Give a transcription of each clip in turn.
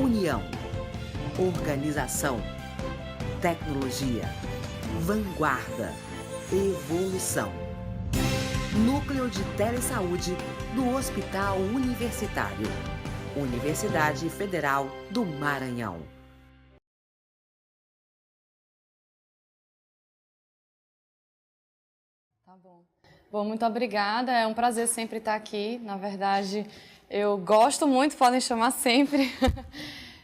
União, organização, tecnologia, vanguarda, evolução. Núcleo de Telesaúde do Hospital Universitário. Universidade Federal do Maranhão. Tá bom. Bom, muito obrigada. É um prazer sempre estar aqui. Na verdade, eu gosto muito, podem chamar sempre.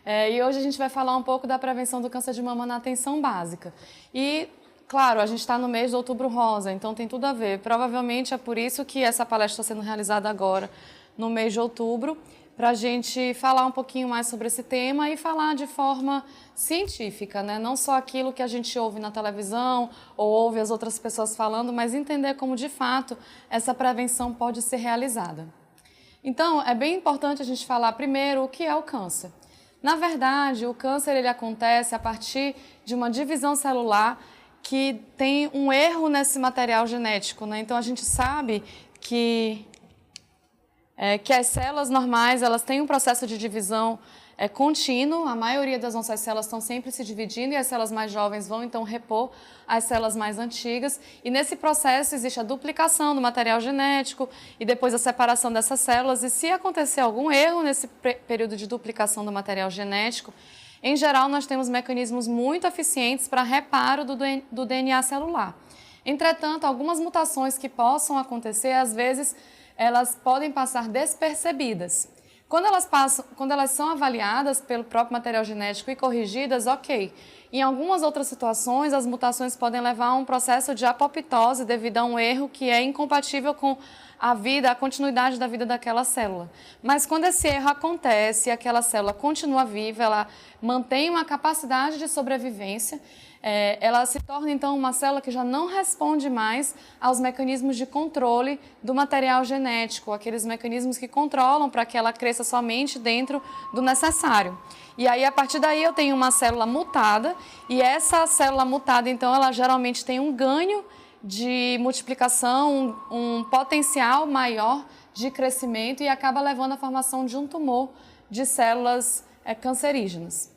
E hoje a gente vai falar um pouco da prevenção do câncer de mama na atenção básica. E, claro, a gente está no mês de Outubro Rosa, então tem tudo a ver. Provavelmente é por isso que essa palestra está sendo realizada agora, no mês de outubro, para a gente falar um pouquinho mais sobre esse tema e falar de forma científica, né? Não só aquilo que a gente ouve na televisão ou ouve as outras pessoas falando, mas entender como, de fato, essa prevenção pode ser realizada. Então, é bem importante a gente falar primeiro o que é o câncer. Na verdade, o câncer ele acontece a partir de uma divisão celular que tem um erro nesse material genético, né? Então, a gente sabe que as células normais elas têm um processo de divisão contínuo, a maioria das nossas células estão sempre se dividindo e as células mais jovens vão então repor as células mais antigas e nesse processo existe a duplicação do material genético e depois a separação dessas células e se acontecer algum erro nesse período de duplicação do material genético, em geral nós temos mecanismos muito eficientes para reparo do DNA celular. Entretanto, algumas mutações que possam acontecer, às vezes, elas podem passar despercebidas. Quando elas são avaliadas pelo próprio material genético e corrigidas, ok. Em algumas outras situações, as mutações podem levar a um processo de apoptose devido a um erro que é incompatível com a continuidade da vida daquela célula. Mas quando esse erro acontece e aquela célula continua viva, ela mantém uma capacidade de sobrevivência, ela se torna então uma célula que já não responde mais aos mecanismos de controle do material genético, aqueles mecanismos que controlam para que ela cresça somente dentro do necessário. E aí, a partir daí, eu tenho uma célula mutada e essa célula mutada, então, ela geralmente tem um ganho de multiplicação, um potencial maior de crescimento e acaba levando à formação de um tumor de células cancerígenas.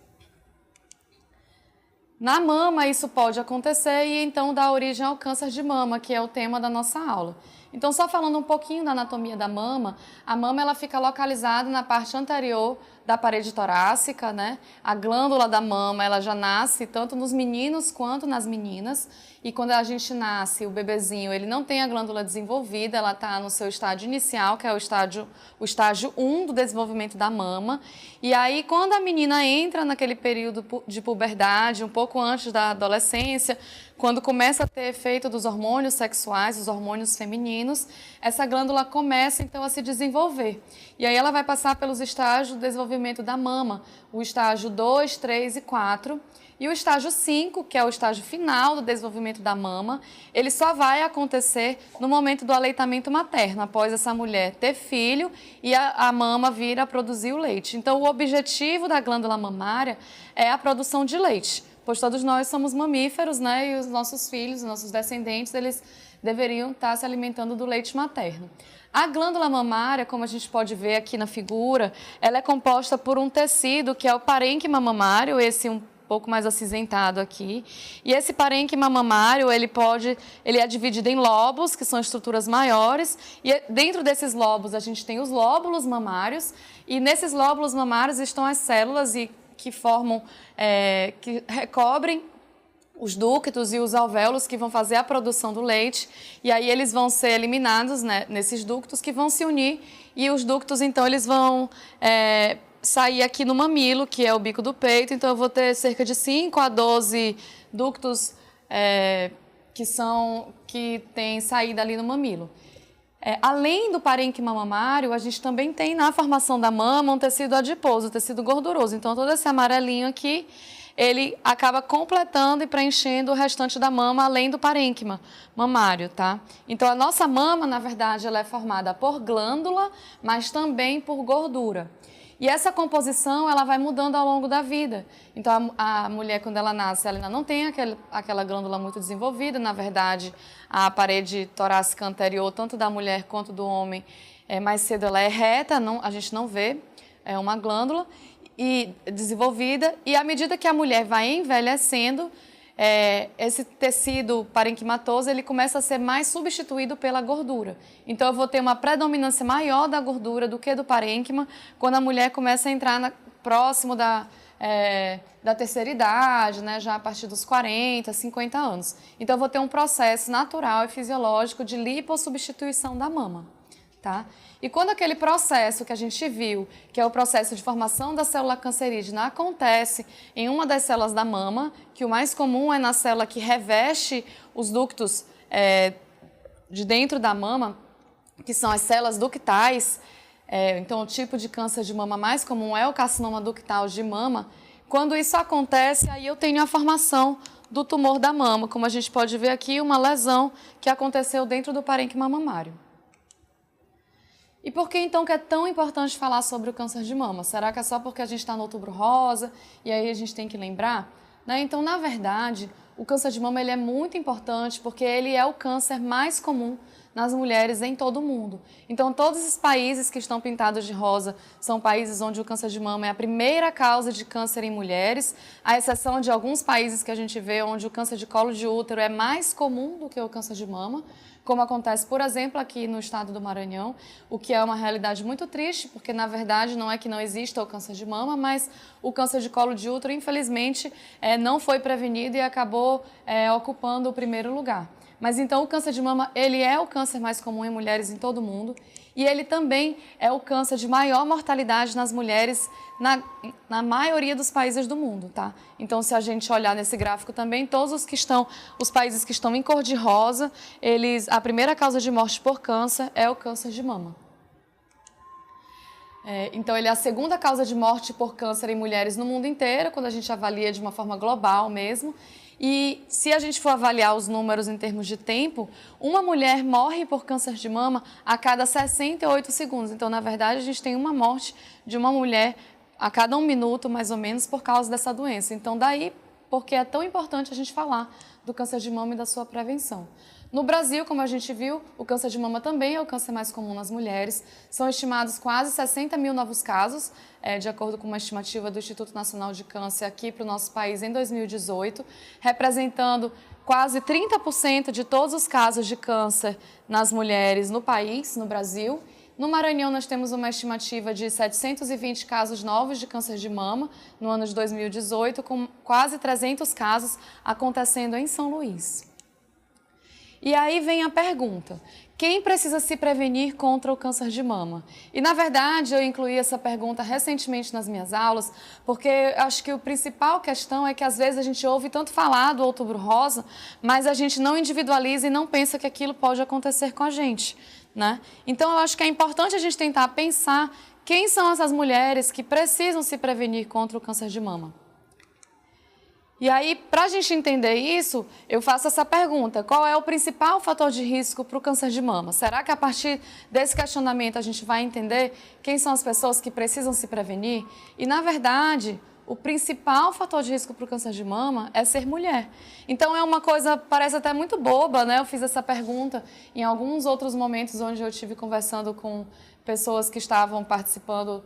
Na mama, isso pode acontecer e então dá origem ao câncer de mama, que é o tema da nossa aula. Então, só falando um pouquinho da anatomia da mama, a mama ela fica localizada na parte anterior da parede torácica, né? A glândula da mama ela já nasce tanto nos meninos quanto nas meninas. E quando a gente nasce, o bebezinho ele não tem a glândula desenvolvida, ela está no seu estágio inicial, que é o estágio 1 do desenvolvimento da mama. E aí, quando a menina entra naquele período de puberdade, um pouco antes da adolescência, quando começa a ter efeito dos hormônios sexuais, os hormônios femininos, essa glândula começa então a se desenvolver. E aí ela vai passar pelos estágios do desenvolvimento da mama, o estágio 2, 3 e 4. E o estágio 5, que é o estágio final do desenvolvimento da mama, ele só vai acontecer no momento do aleitamento materno, após essa mulher ter filho e a mama vir a produzir o leite. Então, o objetivo da glândula mamária é a produção de leite, pois todos nós somos mamíferos, né? E os nossos filhos, os nossos descendentes, eles deveriam estar se alimentando do leite materno. A glândula mamária, como a gente pode ver aqui na figura, ela é composta por um tecido que é o parênquima mamário, esse um pouco mais acinzentado aqui. E esse parênquima mamário, ele é dividido em lóbulos, que são estruturas maiores, e dentro desses lóbulos a gente tem os lóbulos mamários, e nesses lóbulos mamários estão as células que formam, que recobrem os ductos e os alvéolos que vão fazer a produção do leite, e aí eles vão ser eliminados, né, nesses ductos que vão se unir, e os ductos então eles vão sair aqui no mamilo, que é o bico do peito, então eu vou ter cerca de 5 a 12 ductos que têm saída ali no mamilo. Além do parênquima mamário, a gente também tem na formação da mama um tecido adiposo, um tecido gorduroso. Então, todo esse amarelinho aqui, ele acaba completando e preenchendo o restante da mama, além do parênquima mamário, tá? Então, a nossa mama, na verdade, ela é formada por glândula, mas também por gordura. E essa composição, ela vai mudando ao longo da vida. Então, a mulher, quando ela nasce, ela ainda não tem aquela glândula muito desenvolvida. Na verdade, a parede torácica anterior, tanto da mulher quanto do homem, mais cedo ela é reta, a gente não vê uma glândula. e desenvolvida, e à medida que a mulher vai envelhecendo, esse tecido parenquimatoso ele começa a ser mais substituído pela gordura. Então eu vou ter uma predominância maior da gordura do que do parênquima quando a mulher começa a entrar próximo da terceira idade, né, já a partir dos 40, 50 anos. Então eu vou ter um processo natural e fisiológico de lipossubstituição da mama. Tá? E quando aquele processo que a gente viu, que é o processo de formação da célula cancerígena, acontece em uma das células da mama, que o mais comum é na célula que reveste os ductos de dentro da mama, que são as células ductais, então o tipo de câncer de mama mais comum é o carcinoma ductal de mama. Quando isso acontece, aí eu tenho a formação do tumor da mama, como a gente pode ver aqui, uma lesão que aconteceu dentro do parênquima mamário. E por que então que é tão importante falar sobre o câncer de mama? Será que é só porque a gente está no Outubro Rosa e aí a gente tem que lembrar? Né? Então, na verdade, o câncer de mama ele é muito importante porque ele é o câncer mais comum nas mulheres em todo o mundo. Então, todos esses países que estão pintados de rosa são países onde o câncer de mama é a primeira causa de câncer em mulheres, à exceção de alguns países que a gente vê onde o câncer de colo de útero é mais comum do que o câncer de mama, como acontece, por exemplo, aqui no estado do Maranhão, o que é uma realidade muito triste, porque, na verdade, não é que não exista o câncer de mama, mas o câncer de colo de útero, infelizmente, não foi prevenido e acabou ocupando o primeiro lugar. Mas, então, o câncer de mama, ele é o câncer mais comum em mulheres em todo o mundo e ele também é o câncer de maior mortalidade nas mulheres na maioria dos países do mundo, tá? Então, se a gente olhar nesse gráfico também, todos os países que estão em cor de rosa, a primeira causa de morte por câncer é o câncer de mama. Então, ele é a segunda causa de morte por câncer em mulheres no mundo inteiro, quando a gente avalia de uma forma global mesmo. E se a gente for avaliar os números em termos de tempo, uma mulher morre por câncer de mama a cada 68 segundos. Então, na verdade, a gente tem uma morte de uma mulher a cada 1 minuto, mais ou menos, por causa dessa doença. Então, daí, porque é tão importante a gente falar do câncer de mama e da sua prevenção. No Brasil, como a gente viu, o câncer de mama também é o câncer mais comum nas mulheres. São estimados quase 60 mil novos casos, de acordo com uma estimativa do Instituto Nacional de Câncer aqui para o nosso país em 2018, representando quase 30% de todos os casos de câncer nas mulheres no país, no Brasil. No Maranhão, nós temos uma estimativa de 720 casos novos de câncer de mama no ano de 2018, com quase 300 casos acontecendo em São Luís. E aí vem a pergunta, quem precisa se prevenir contra o câncer de mama? E, na verdade, eu incluí essa pergunta recentemente nas minhas aulas, porque acho que a principal questão é que, às vezes, a gente ouve tanto falar do Outubro Rosa, mas a gente não individualiza e não pensa que aquilo pode acontecer com a gente, né? Então, eu acho que é importante a gente tentar pensar quem são essas mulheres que precisam se prevenir contra o câncer de mama. E aí, para a gente entender isso, eu faço essa pergunta, qual é o principal fator de risco para o câncer de mama? Será que a partir desse questionamento a gente vai entender quem são as pessoas que precisam se prevenir? E, na verdade, o principal fator de risco para o câncer de mama é ser mulher. Então, é uma coisa, parece até muito boba, né? Eu fiz essa pergunta em alguns outros momentos onde eu estive conversando com pessoas que estavam participando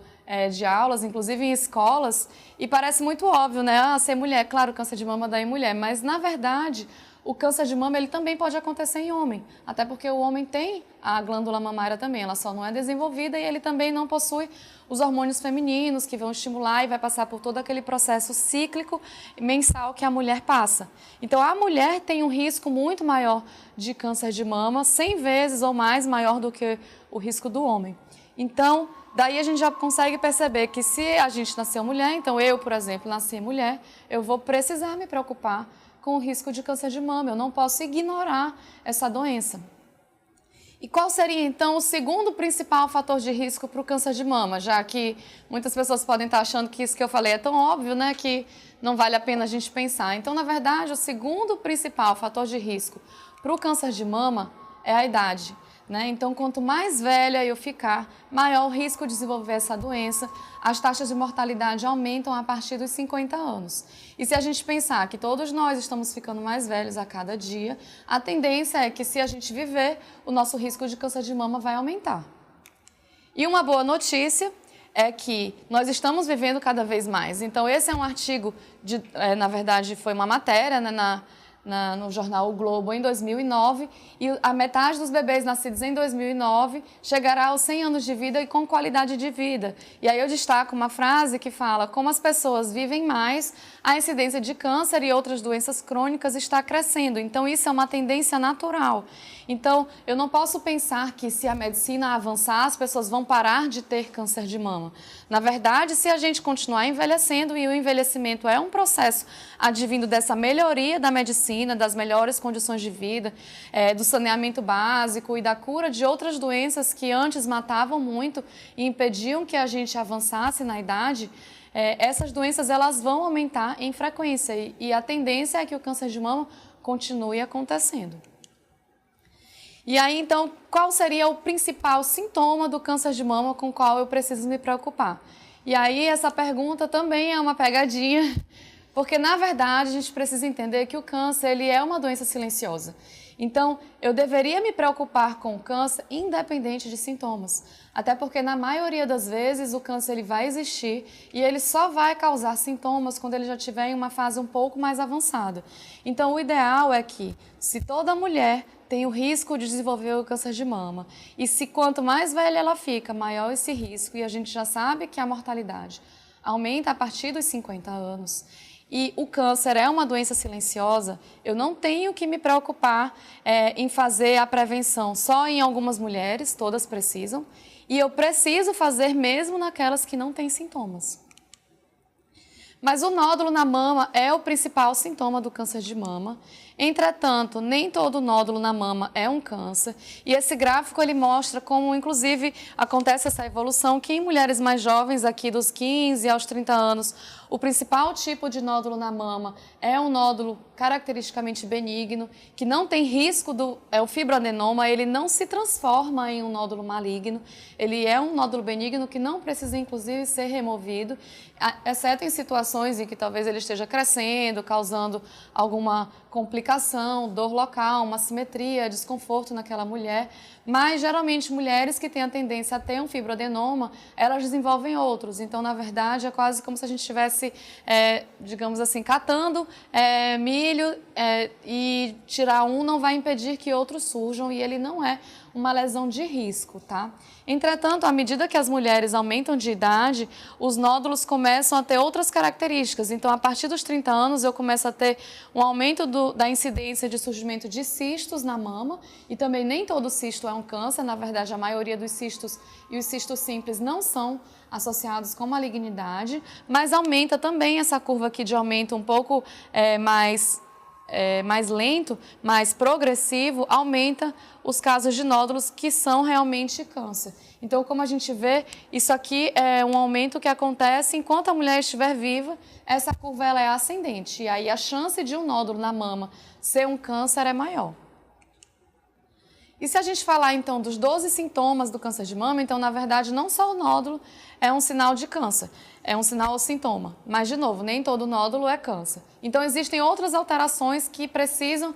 de aulas, inclusive em escolas, e parece muito óbvio, né? Ser mulher, claro, o câncer de mama dá em mulher, mas, na verdade, o câncer de mama ele também pode acontecer em homem, até porque o homem tem a glândula mamária também, ela só não é desenvolvida e ele também não possui os hormônios femininos que vão estimular e vai passar por todo aquele processo cíclico mensal que a mulher passa. Então, a mulher tem um risco muito maior de câncer de mama, 100 vezes ou mais maior do que o risco do homem. Então, daí a gente já consegue perceber que se a gente nasceu mulher, então eu, por exemplo, nasci mulher, eu vou precisar me preocupar com o risco de câncer de mama, eu não posso ignorar essa doença. E qual seria, então, o segundo principal fator de risco para o câncer de mama? Já que muitas pessoas podem estar achando que isso que eu falei é tão óbvio, né, que não vale a pena a gente pensar. Então, na verdade, o segundo principal fator de risco para o câncer de mama é a idade. Né? Então, quanto mais velha eu ficar, maior o risco de desenvolver essa doença. As taxas de mortalidade aumentam a partir dos 50 anos. E se a gente pensar que todos nós estamos ficando mais velhos a cada dia, a tendência é que, se a gente viver, o nosso risco de câncer de mama vai aumentar. E uma boa notícia é que nós estamos vivendo cada vez mais. Então, esse é um artigo, na verdade, foi uma matéria, né, no jornal O Globo em 2009, e a metade dos bebês nascidos em 2009 chegará aos 100 anos de vida e com qualidade de vida. E aí eu destaco uma frase que fala: como as pessoas vivem mais, a incidência de câncer e outras doenças crônicas está crescendo. Então isso é uma tendência natural. Então eu não posso pensar que se a medicina avançar, as pessoas vão parar de ter câncer de mama. Na verdade, se a gente continuar envelhecendo, e o envelhecimento é um processo advindo dessa melhoria da medicina, das melhores condições de vida, do saneamento básico e da cura de outras doenças que antes matavam muito e impediam que a gente avançasse na idade, essas doenças elas vão aumentar em frequência e a tendência é que o câncer de mama continue acontecendo. E aí, então, qual seria o principal sintoma do câncer de mama com o qual eu preciso me preocupar? E aí, essa pergunta também é uma pegadinha, porque, na verdade, a gente precisa entender que o câncer ele é uma doença silenciosa. Então, eu deveria me preocupar com o câncer independente de sintomas. Até porque, na maioria das vezes, o câncer ele vai existir e ele só vai causar sintomas quando ele já estiver em uma fase um pouco mais avançada. Então, o ideal é que, se toda mulher tem o risco de desenvolver o câncer de mama, e se quanto mais velha ela fica, maior esse risco, e a gente já sabe que a mortalidade aumenta a partir dos 50 anos, e o câncer é uma doença silenciosa, eu não tenho que me preocupar em fazer a prevenção só em algumas mulheres, todas precisam, e eu preciso fazer mesmo naquelas que não têm sintomas. Mas o nódulo na mama é o principal sintoma do câncer de mama. Entretanto, nem todo nódulo na mama é um câncer. E esse gráfico ele mostra como, inclusive, acontece essa evolução que em mulheres mais jovens, aqui dos 15 aos 30 anos, o principal tipo de nódulo na mama é um nódulo caracteristicamente benigno, que não tem risco o fibroadenoma, ele não se transforma em um nódulo maligno, ele é um nódulo benigno que não precisa, inclusive, ser removido, exceto em situações em que talvez ele esteja crescendo, causando alguma complicação, dor local, uma assimetria, desconforto naquela mulher, mas geralmente mulheres que têm a tendência a ter um fibroadenoma, elas desenvolvem outros, então na verdade é quase como se a gente estivesse, digamos assim, catando milho e tirar um não vai impedir que outros surjam e ele não é uma lesão de risco, tá? Entretanto, à medida que as mulheres aumentam de idade, os nódulos começam a ter outras características. Então, a partir dos 30 anos, eu começo a ter um aumento da incidência de surgimento de cistos na mama. E também nem todo cisto é um câncer. Na verdade, a maioria dos cistos e os cistos simples não são associados com malignidade. Mas aumenta também essa curva aqui de aumento um pouco mais lento, mais progressivo, aumenta os casos de nódulos que são realmente câncer. Então, como a gente vê, isso aqui é um aumento que acontece enquanto a mulher estiver viva, essa curva ela é ascendente, e aí a chance de um nódulo na mama ser um câncer é maior. E se a gente falar, então, dos 12 sintomas do câncer de mama, então, na verdade, não só o nódulo é um sinal de câncer, é um sinal ou sintoma. Mas, de novo, nem todo nódulo é câncer. Então, existem outras alterações que precisam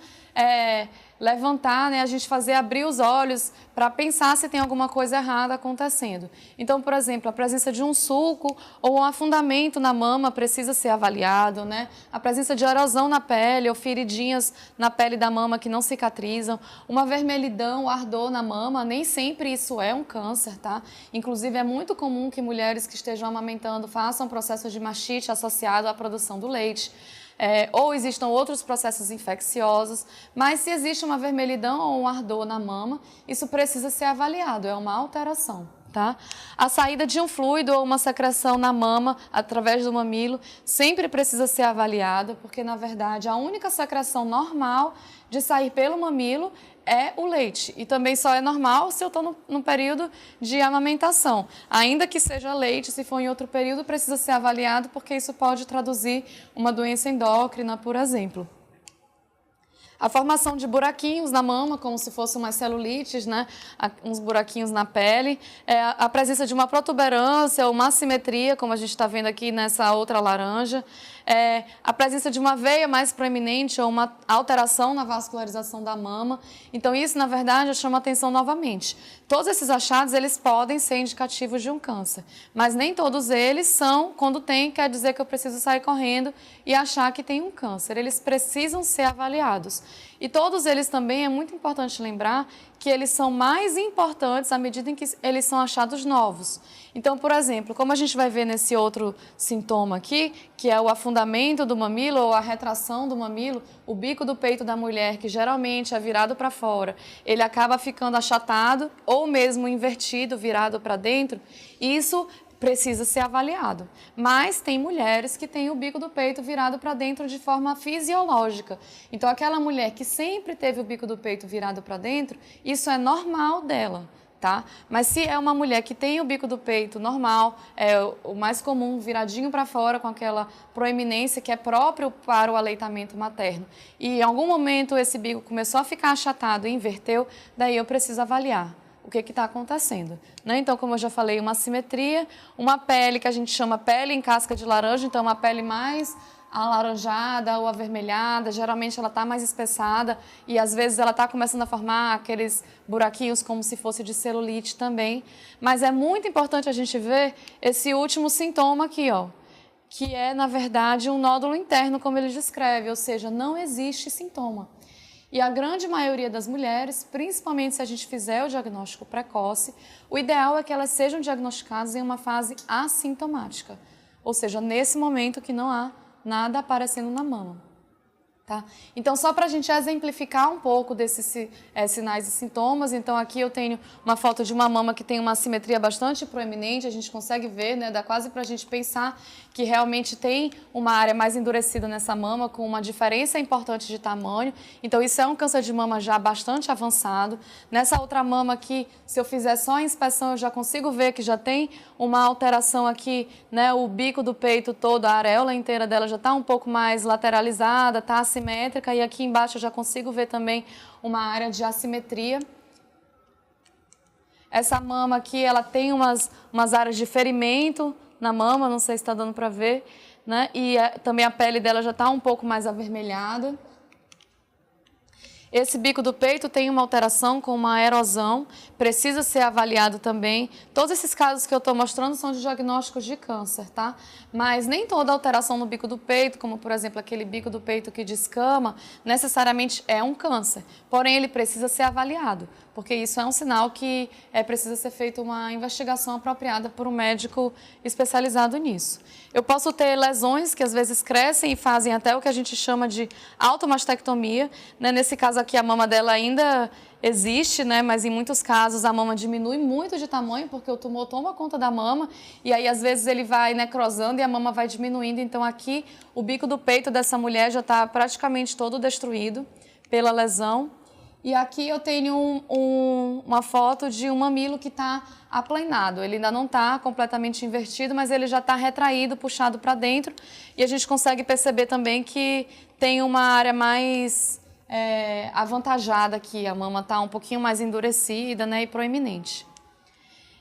levantar, né, a gente abrir os olhos para pensar se tem alguma coisa errada acontecendo. Então, por exemplo, a presença de um sulco ou um afundamento na mama precisa ser avaliado, né? A presença de erosão na pele ou feridinhas na pele da mama que não cicatrizam, uma vermelhidão, ardor na mama, nem sempre isso é um câncer, tá? Inclusive, é muito comum que mulheres que estejam amamentando façam processo de mastite associado à produção do leite. Ou existam outros processos infecciosos, mas se existe uma vermelhidão ou um ardor na mama, isso precisa ser avaliado, é uma alteração, tá? A saída de um fluido ou uma secreção na mama através do mamilo sempre precisa ser avaliada, porque na verdade a única secreção normal de sair pelo mamilo é o leite. E também só é normal se eu estou no período de amamentação. Ainda que seja leite, se for em outro período, precisa ser avaliado, porque isso pode traduzir uma doença endócrina, por exemplo. A formação de buraquinhos na mama, como se fossem umas celulites, né? Uns buraquinhos na pele. A presença de uma protuberância ou uma assimetria, como a gente está vendo aqui nessa outra laranja. A presença de uma veia mais proeminente ou uma alteração na vascularização da mama. Então, isso, na verdade, chama atenção novamente. Todos esses achados, eles podem ser indicativos de um câncer, mas nem todos eles são, quando tem, quer dizer que eu preciso sair correndo e achar que tem um câncer. Eles precisam ser avaliados. E todos eles também, é muito importante lembrar que eles são mais importantes à medida em que eles são achados novos. Então, por exemplo, como a gente vai ver nesse outro sintoma aqui, que é o afundamento do mamilo ou a retração do mamilo, o bico do peito da mulher, que geralmente é virado para fora, ele acaba ficando achatado ou mesmo invertido, virado para dentro, isso precisa ser avaliado. Mas tem mulheres que têm o bico do peito virado para dentro de forma fisiológica. Então, aquela mulher que sempre teve o bico do peito virado para dentro, isso é normal dela. Tá? Mas se é uma mulher que tem o bico do peito normal, é o mais comum, viradinho para fora, com aquela proeminência que é próprio para o aleitamento materno, e em algum momento esse bico começou a ficar achatado e inverteu, daí eu preciso avaliar o que está acontecendo, né? Então, como eu já falei, uma assimetria, uma pele que a gente chama pele em casca de laranja, então uma pele mais alaranjada ou avermelhada, geralmente ela está mais espessada e às vezes ela está começando a formar aqueles buraquinhos como se fosse de celulite também. Mas é muito importante a gente ver esse último sintoma aqui, ó, que é, na verdade, um nódulo interno, como ele descreve, ou seja, não existe sintoma. E a grande maioria das mulheres, principalmente se a gente fizer o diagnóstico precoce, o ideal é que elas sejam diagnosticadas em uma fase assintomática, ou seja, nesse momento que não há nada aparecendo na mama. Tá? Então, só para a gente exemplificar um pouco desses sinais e sintomas, então aqui eu tenho uma foto de uma mama que tem uma assimetria bastante proeminente, a gente consegue ver, né, dá quase para a gente pensar que realmente tem uma área mais endurecida nessa mama, com uma diferença importante de tamanho. Então, isso é um câncer de mama já bastante avançado. Nessa outra mama aqui, se eu fizer só a inspeção, eu já consigo ver que já tem uma alteração aqui, né, o bico do peito todo, a areola inteira dela já está um pouco mais lateralizada, está assimétrica, e aqui embaixo eu já consigo ver também uma área de assimetria. Essa mama aqui, ela tem umas áreas de ferimento na mama, não sei se está dando para ver, né? E também a pele dela já está um pouco mais avermelhada. Esse bico do peito tem uma alteração com uma erosão, precisa ser avaliado também. Todos esses casos que eu estou mostrando são de diagnósticos de câncer, tá? Mas nem toda alteração no bico do peito, como por exemplo aquele bico do peito que descama, necessariamente é um câncer. Porém, ele precisa ser avaliado, porque isso é um sinal que precisa ser feita uma investigação apropriada por um médico especializado nisso. Eu posso ter lesões que às vezes crescem e fazem até o que a gente chama de automastectomia, né? Nesse caso aqui a mama dela ainda existe, né? Mas em muitos casos a mama diminui muito de tamanho porque o tumor toma conta da mama e aí às vezes ele vai necrosando e a mama vai diminuindo. Então aqui o bico do peito dessa mulher já está praticamente todo destruído pela lesão. E aqui eu tenho uma foto de um mamilo que está aplanado. Ele ainda não está completamente invertido, mas ele já está retraído, puxado para dentro. E a gente consegue perceber também que tem uma área mais avantajada aqui. A mama está um pouquinho mais endurecida, né, e proeminente.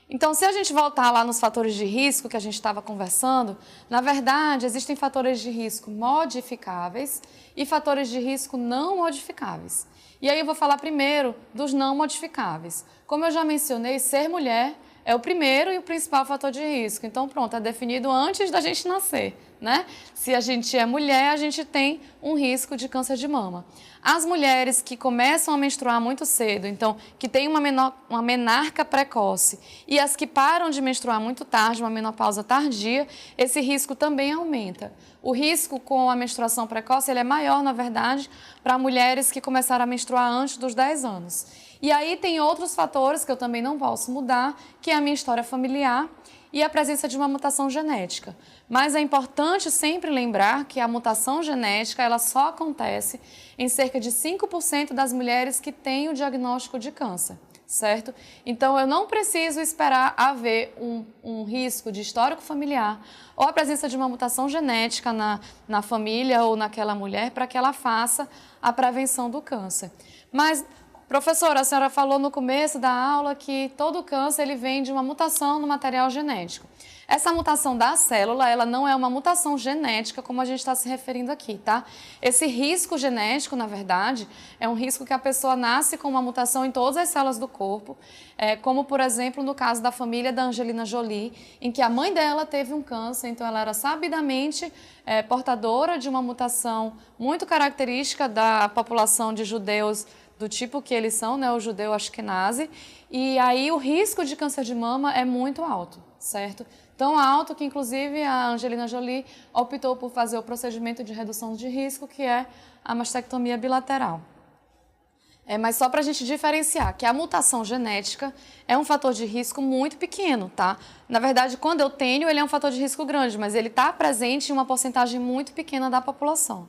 Então, se a gente voltar lá nos fatores de risco que a gente estava conversando, na verdade, existem fatores de risco modificáveis e fatores de risco não modificáveis. E aí eu vou falar primeiro dos não modificáveis. Como eu já mencionei, ser mulher é o primeiro e o principal fator de risco. Então, pronto, é definido antes da gente nascer, né? Se a gente é mulher, a gente tem um risco de câncer de mama. As mulheres que começam a menstruar muito cedo, então, que têm uma menarca precoce, e as que param de menstruar muito tarde, uma menopausa tardia, esse risco também aumenta. O risco com a menstruação precoce ele é maior, na verdade, para mulheres que começaram a menstruar antes dos 10 anos. E aí tem outros fatores que eu também não posso mudar, que é a minha história familiar e a presença de uma mutação genética. Mas é importante sempre lembrar que a mutação genética ela só acontece em cerca de 5% das mulheres que têm o diagnóstico de câncer. certo? Então, eu não preciso esperar haver um risco de histórico familiar ou a presença de uma mutação genética na família ou naquela mulher para que ela faça a prevenção do câncer. Mas, professora, a senhora falou no começo da aula que todo câncer ele vem de uma mutação no material genético. Essa mutação da célula, ela não é uma mutação genética, como a gente está se referindo aqui, tá? Esse risco genético, na verdade, é um risco que a pessoa nasce com uma mutação em todas as células do corpo, como, por exemplo, no caso da família da Angelina Jolie, em que a mãe dela teve um câncer, então ela era sabidamente portadora de uma mutação muito característica da população de judeus do tipo que eles são, né, o judeu ashkenazi, e aí o risco de câncer de mama é muito alto, certo? Tão alto que, inclusive, a Angelina Jolie optou por fazer o procedimento de redução de risco, que é a mastectomia bilateral. Mas só para a gente diferenciar que a mutação genética é um fator de risco muito pequeno, tá? Na verdade, quando eu tenho, ele é um fator de risco grande, mas ele está presente em uma porcentagem muito pequena da população.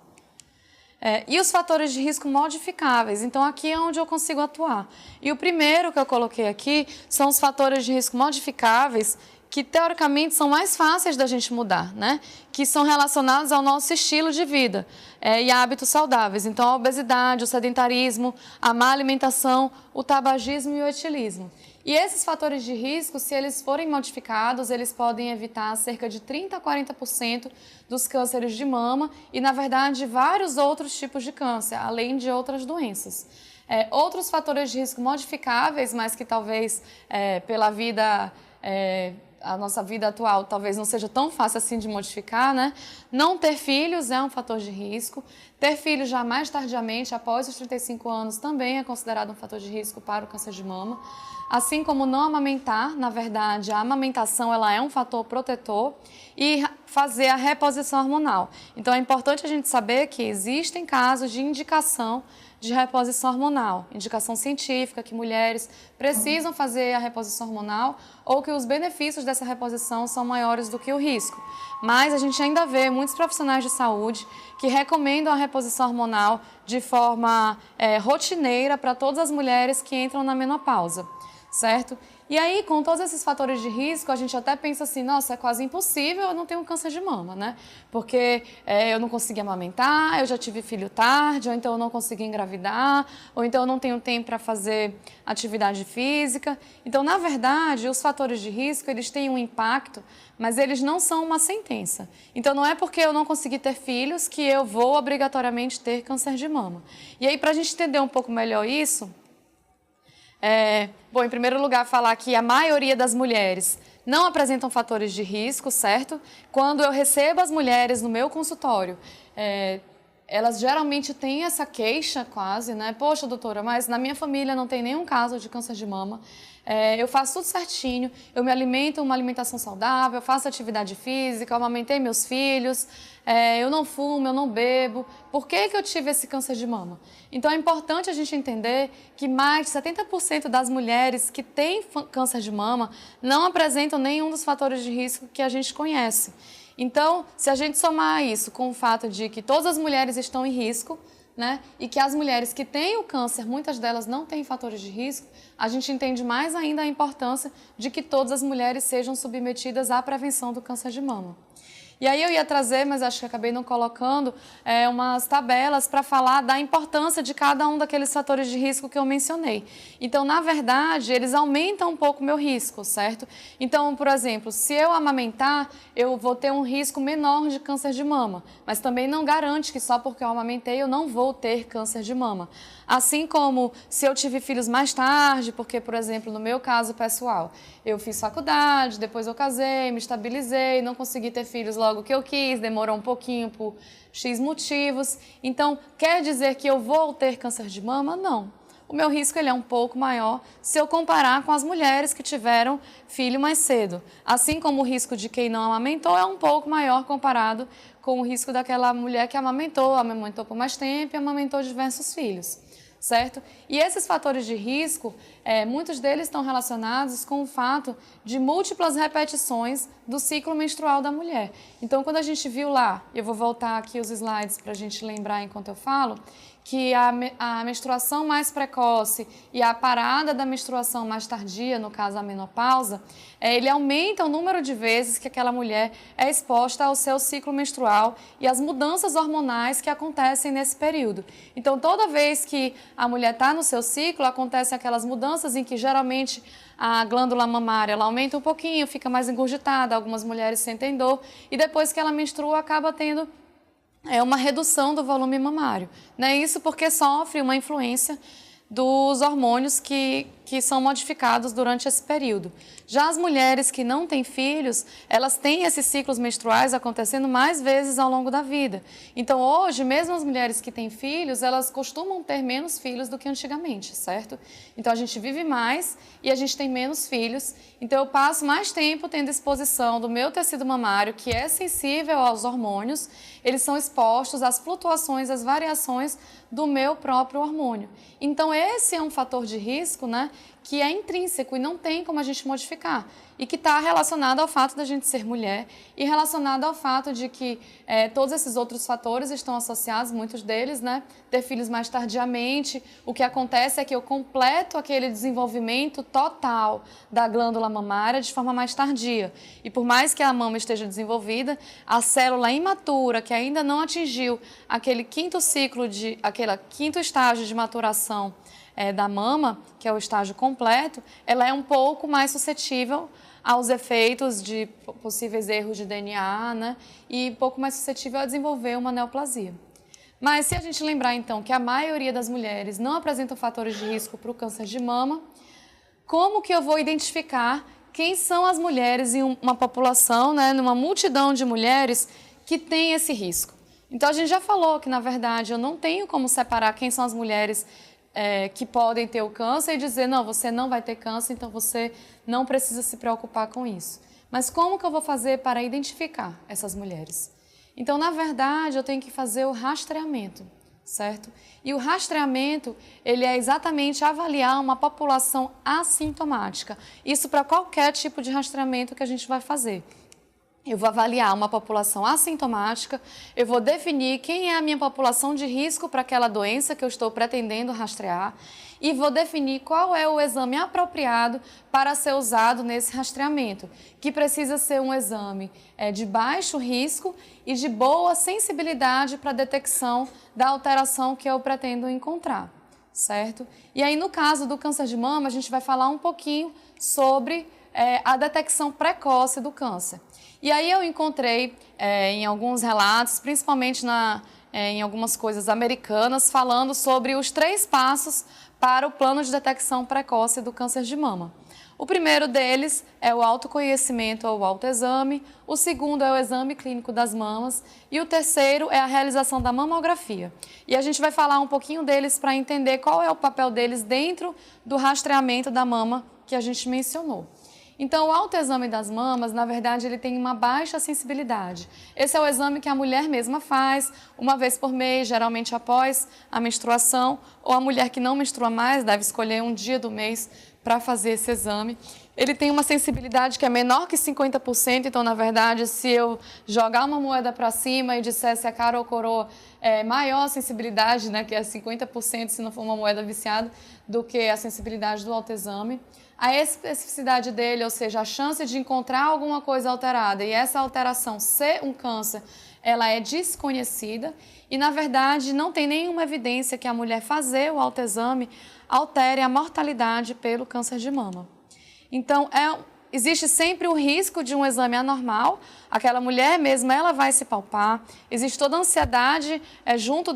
E os fatores de risco modificáveis, então aqui é onde eu consigo atuar. E o primeiro que eu coloquei aqui são os fatores de risco modificáveis, que teoricamente são mais fáceis da gente mudar, né? Que são relacionados ao nosso estilo de vida e hábitos saudáveis. Então, a obesidade, o sedentarismo, a má alimentação, o tabagismo e o etilismo. E esses fatores de risco, se eles forem modificados, eles podem evitar cerca de 30% a 40% dos cânceres de mama e, na verdade, vários outros tipos de câncer, além de outras doenças. Outros fatores de risco modificáveis, mas que talvez pela vida... a nossa vida atual talvez não seja tão fácil assim de modificar, né? Não ter filhos é um fator de risco. Ter filhos já mais tardiamente, após os 35 anos, também é considerado um fator de risco para o câncer de mama. Assim como não amamentar, na verdade, a amamentação ela é um fator protetor e fazer a reposição hormonal. Então, é importante a gente saber que existem casos de indicação de reposição hormonal, indicação científica que mulheres precisam fazer a reposição hormonal ou que os benefícios dessa reposição são maiores do que o risco. Mas a gente ainda vê muitos profissionais de saúde que recomendam a reposição hormonal de forma rotineira para todas as mulheres que entram na menopausa, certo? E aí, com todos esses fatores de risco, a gente até pensa assim, nossa, é quase impossível eu não ter um câncer de mama, né? Porque eu não consegui amamentar, eu já tive filho tarde, ou então eu não consegui engravidar, ou então eu não tenho tempo para fazer atividade física. Então, na verdade, os fatores de risco, eles têm um impacto, mas eles não são uma sentença. Então, não é porque eu não consegui ter filhos que eu vou obrigatoriamente ter câncer de mama. E aí, para a gente entender um pouco melhor isso... Bom, em primeiro lugar, falar que a maioria das mulheres não apresentam fatores de risco, certo? Quando eu recebo as mulheres no meu consultório, elas geralmente têm essa queixa quase, né? Poxa, doutora, mas na minha família não tem nenhum caso de câncer de mama. Eu faço tudo certinho, eu me alimento uma alimentação saudável, eu faço atividade física, eu amamentei meus filhos, eu não fumo, eu não bebo. Por que eu tive esse câncer de mama? Então é importante a gente entender que mais de 70% das mulheres que têm câncer de mama não apresentam nenhum dos fatores de risco que a gente conhece. Então, se a gente somar isso com o fato de que todas as mulheres estão em risco, né, e que as mulheres que têm o câncer, muitas delas não têm fatores de risco, a gente entende mais ainda a importância de que todas as mulheres sejam submetidas à prevenção do câncer de mama. E aí eu ia trazer, mas acho que acabei não colocando, umas tabelas para falar da importância de cada um daqueles fatores de risco que eu mencionei. Então, na verdade, eles aumentam um pouco o meu risco, certo? Então, por exemplo, se eu amamentar, eu vou ter um risco menor de câncer de mama, mas também não garante que só porque eu amamentei eu não vou ter câncer de mama. Assim como se eu tive filhos mais tarde, porque, por exemplo, no meu caso pessoal, eu fiz faculdade, depois eu casei, me estabilizei, não consegui ter filhos logo que eu quis, demorou um pouquinho por X motivos. Então, quer dizer que eu vou ter câncer de mama? Não. O meu risco ele é um pouco maior se eu comparar com as mulheres que tiveram filho mais cedo. Assim como o risco de quem não amamentou é um pouco maior comparado com o risco daquela mulher que amamentou por mais tempo e amamentou diversos filhos. Certo? E esses fatores de risco, muitos deles estão relacionados com o fato de múltiplas repetições do ciclo menstrual da mulher. Então, quando a gente viu lá, eu vou voltar aqui os slides para a gente lembrar enquanto eu falo, que a menstruação mais precoce e a parada da menstruação mais tardia, no caso a menopausa, ele aumenta o número de vezes que aquela mulher é exposta ao seu ciclo menstrual e às mudanças hormonais que acontecem nesse período. Então, toda vez que a mulher está no seu ciclo, acontecem aquelas mudanças em que geralmente a glândula mamária ela aumenta um pouquinho, fica mais engurgitada, algumas mulheres sentem dor e depois que ela menstrua acaba tendo uma redução do volume mamário. Né? Isso porque sofre uma influência dos hormônios que são modificados durante esse período. Já as mulheres que não têm filhos, elas têm esses ciclos menstruais acontecendo mais vezes ao longo da vida. Então, hoje, mesmo as mulheres que têm filhos, elas costumam ter menos filhos do que antigamente, certo? Então, a gente vive mais e a gente tem menos filhos. Então, eu passo mais tempo tendo exposição do meu tecido mamário, que é sensível aos hormônios. Eles são expostos às flutuações, às variações do meu próprio hormônio. Então, esse é um fator de risco, né, que é intrínseco e não tem como a gente modificar. E que está relacionado ao fato da gente ser mulher e relacionado ao fato de que todos esses outros fatores estão associados, muitos deles, né? Ter filhos mais tardiamente. O que acontece é que eu completo aquele desenvolvimento total da glândula mamária de forma mais tardia. E por mais que a mama esteja desenvolvida, a célula imatura, que ainda não atingiu aquele quinto estágio de maturação da mama, que é o estágio completo, ela é um pouco mais suscetível aos efeitos de possíveis erros de DNA, né? E um pouco mais suscetível a desenvolver uma neoplasia. Mas se a gente lembrar, então, que a maioria das mulheres não apresentam fatores de risco para o câncer de mama, como que eu vou identificar quem são as mulheres em uma população, né, numa multidão de mulheres que tem esse risco? Então, a gente já falou que, na verdade, eu não tenho como separar quem são as mulheres que podem ter o câncer e dizer, não, você não vai ter câncer, então você não precisa se preocupar com isso. Mas como que eu vou fazer para identificar essas mulheres? Então, na verdade, eu tenho que fazer o rastreamento, certo? E o rastreamento, ele é exatamente avaliar uma população assintomática. Isso para qualquer tipo de rastreamento que a gente vai fazer. Eu vou avaliar uma população assintomática, eu vou definir quem é a minha população de risco para aquela doença que eu estou pretendendo rastrear e vou definir qual é o exame apropriado para ser usado nesse rastreamento, que precisa ser um exame de baixo risco e de boa sensibilidade para a detecção da alteração que eu pretendo encontrar, certo? E aí, no caso do câncer de mama, a gente vai falar um pouquinho sobre a detecção precoce do câncer. E aí eu encontrei em alguns relatos, principalmente em algumas coisas americanas, falando sobre os 3 passos para o plano de detecção precoce do câncer de mama. O primeiro deles é o autoconhecimento ou autoexame, o segundo é o exame clínico das mamas e o terceiro é a realização da mamografia. E a gente vai falar um pouquinho deles para entender qual é o papel deles dentro do rastreamento da mama que a gente mencionou. Então, o autoexame das mamas, na verdade, ele tem uma baixa sensibilidade. Esse é o exame que a mulher mesma faz, uma vez por mês, geralmente após a menstruação, ou a mulher que não menstrua mais deve escolher um dia do mês para fazer esse exame. Ele tem uma sensibilidade que é menor que 50%, então, na verdade, se eu jogar uma moeda para cima e disser se é cara ou coroa, é maior a sensibilidade, né, que é 50%, se não for uma moeda viciada, do que a sensibilidade do autoexame. A especificidade dele, ou seja, a chance de encontrar alguma coisa alterada e essa alteração ser um câncer, ela é desconhecida e, na verdade, não tem nenhuma evidência que a mulher fazer o autoexame altere a mortalidade pelo câncer de mama. Então, existe sempre o risco de um exame anormal, aquela mulher mesmo, ela vai se palpar, existe toda a ansiedade junto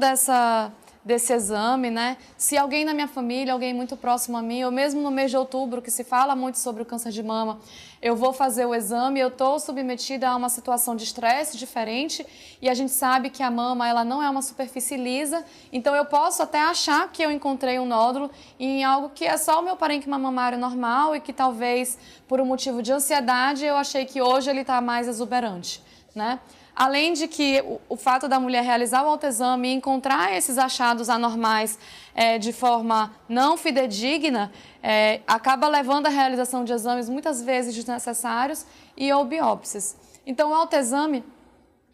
desse exame, né? Se alguém na minha família, alguém muito próximo a mim, ou mesmo no mês de outubro, que se fala muito sobre o câncer de mama, eu vou fazer o exame, eu estou submetida a uma situação de estresse diferente e a gente sabe que a mama, ela não é uma superfície lisa, então eu posso até achar que eu encontrei um nódulo em algo que é só o meu parênquima mamário normal e que talvez, por um motivo de ansiedade, eu achei que hoje ele está mais exuberante. né? Além de que o fato da mulher realizar o autoexame e encontrar esses achados anormais de forma não fidedigna, acaba levando à realização de exames muitas vezes desnecessários e ou biópsias. Então, o autoexame,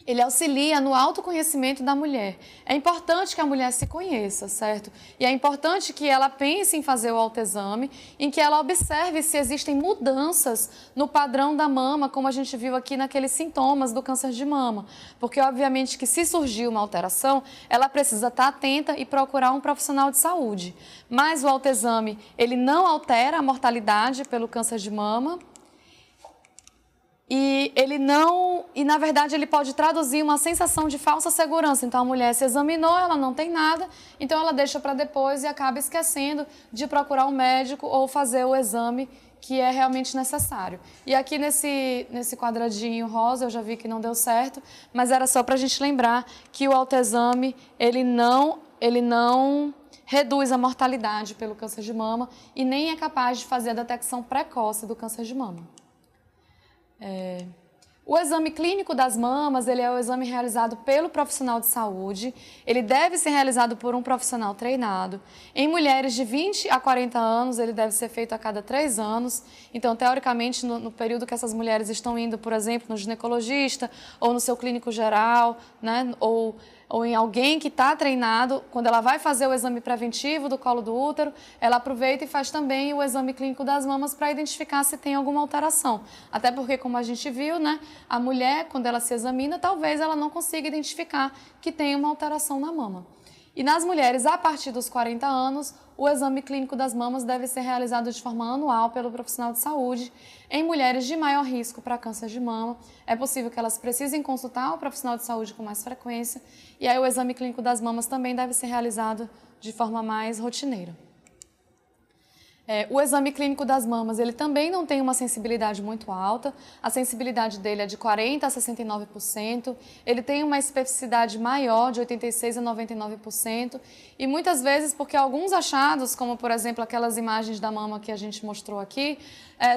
ele auxilia no autoconhecimento da mulher. É importante que a mulher se conheça, certo? E é importante que ela pense em fazer o autoexame, em que ela observe se existem mudanças no padrão da mama, como a gente viu aqui naqueles sintomas do câncer de mama. Porque, obviamente, que se surgir uma alteração, ela precisa estar atenta e procurar um profissional de saúde. Mas o autoexame, ele não altera a mortalidade pelo câncer de mama, e na verdade ele pode traduzir uma sensação de falsa segurança. Então a mulher se examinou, ela não tem nada, então ela deixa para depois e acaba esquecendo de procurar um médico ou fazer o exame que é realmente necessário. E aqui nesse quadradinho rosa eu já vi que não deu certo, mas era só para a gente lembrar que o autoexame ele não reduz a mortalidade pelo câncer de mama e nem é capaz de fazer a detecção precoce do câncer de mama. O exame clínico das mamas, ele é o exame realizado pelo profissional de saúde, ele deve ser realizado por um profissional treinado. Em mulheres de 20 a 40 anos, ele deve ser feito a cada 3 anos. Então, teoricamente, no período que essas mulheres estão indo, por exemplo, no ginecologista ou no seu clínico geral, né, ou em alguém que está treinado, quando ela vai fazer o exame preventivo do colo do útero, ela aproveita e faz também o exame clínico das mamas para identificar se tem alguma alteração. Até porque, como a gente viu, né, a mulher, quando ela se examina, talvez ela não consiga identificar que tem uma alteração na mama. E nas mulheres, a partir dos 40 anos, o exame clínico das mamas deve ser realizado de forma anual pelo profissional de saúde. Em mulheres de maior risco para câncer de mama, é possível que elas precisem consultar o profissional de saúde com mais frequência. E aí o exame clínico das mamas também deve ser realizado de forma mais rotineira. O exame clínico das mamas, ele também não tem uma sensibilidade muito alta, a sensibilidade dele é de 40% a 69%, ele tem uma especificidade maior, de 86% a 99%, e muitas vezes porque alguns achados, como por exemplo aquelas imagens da mama que a gente mostrou aqui,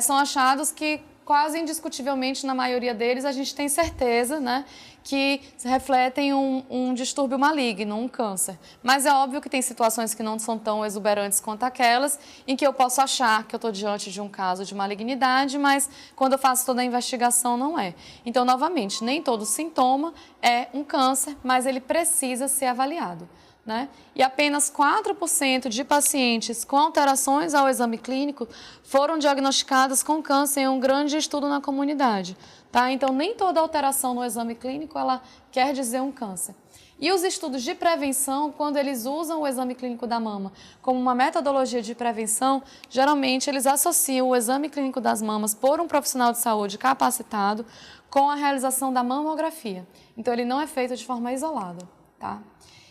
são achados que quase indiscutivelmente, na maioria deles, a gente tem certeza, né, que refletem um distúrbio maligno, um câncer. Mas é óbvio que tem situações que não são tão exuberantes quanto aquelas, em que eu posso achar que eu estou diante de um caso de malignidade, mas quando eu faço toda a investigação não é. Então, novamente, nem todo sintoma é um câncer, mas ele precisa ser avaliado, né? E apenas 4% de pacientes com alterações ao exame clínico foram diagnosticados com câncer em um grande estudo na comunidade. Tá? Então, nem toda alteração no exame clínico ela quer dizer um câncer. E os estudos de prevenção, quando eles usam o exame clínico da mama como uma metodologia de prevenção, geralmente eles associam o exame clínico das mamas por um profissional de saúde capacitado com a realização da mamografia. Então, ele não é feito de forma isolada, tá?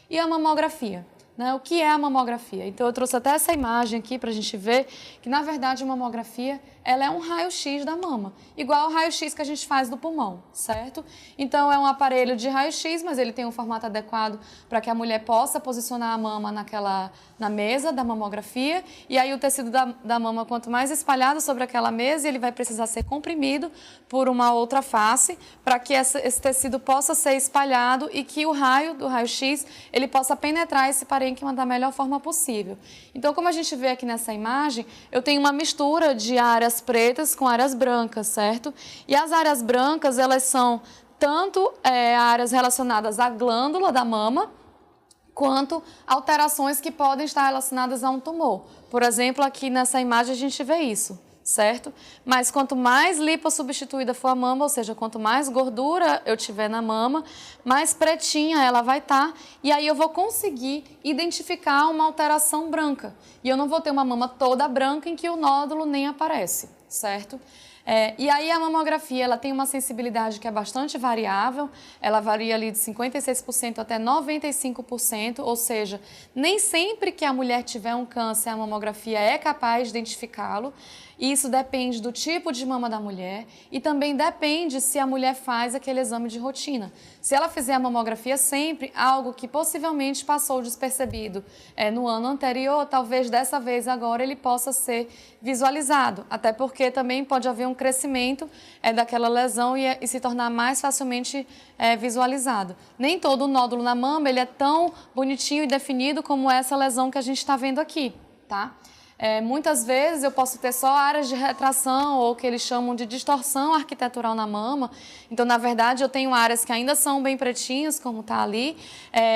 E a mamografia, né? O que é a mamografia? Então, eu trouxe até essa imagem aqui para a gente ver que, na verdade, a mamografia ela é um raio-x da mama, igual ao raio-x que a gente faz do pulmão, certo? Então, é um aparelho de raio-x, mas ele tem um formato adequado para que a mulher possa posicionar a mama na mesa da mamografia, e aí o tecido da mama, quanto mais espalhado sobre aquela mesa, ele vai precisar ser comprimido por uma outra face para que esse tecido possa ser espalhado e que o raio do raio-x ele possa penetrar esse parênquima da melhor forma possível. Então, como a gente vê aqui nessa imagem, eu tenho uma mistura de áreas pretas com áreas brancas, certo? E as áreas brancas, elas são tanto áreas relacionadas à glândula da mama, quanto alterações que podem estar relacionadas a um tumor. Por exemplo, aqui nessa imagem a gente vê isso, certo? Mas quanto mais lipossubstituída for a mama, ou seja, quanto mais gordura eu tiver na mama, mais pretinha ela vai estar, e aí eu vou conseguir identificar uma alteração branca. E eu não vou ter uma mama toda branca em que o nódulo nem aparece, certo? E aí a mamografia ela tem uma sensibilidade que é bastante variável, ela varia ali de 56% até 95%, ou seja, nem sempre que a mulher tiver um câncer a mamografia é capaz de identificá-lo. E isso depende do tipo de mama da mulher e também depende se a mulher faz aquele exame de rotina. Se ela fizer a mamografia sempre, algo que possivelmente passou despercebido no ano anterior, talvez dessa vez agora ele possa ser visualizado. Até porque também pode haver um crescimento daquela lesão e se tornar mais facilmente visualizado. Nem todo nódulo na mama ele é tão bonitinho e definido como essa lesão que a gente está vendo aqui, tá? Muitas vezes eu posso ter só áreas de retração ou que eles chamam de distorção arquitetural na mama. Então, na verdade, eu tenho áreas que ainda são bem pretinhas, como está ali,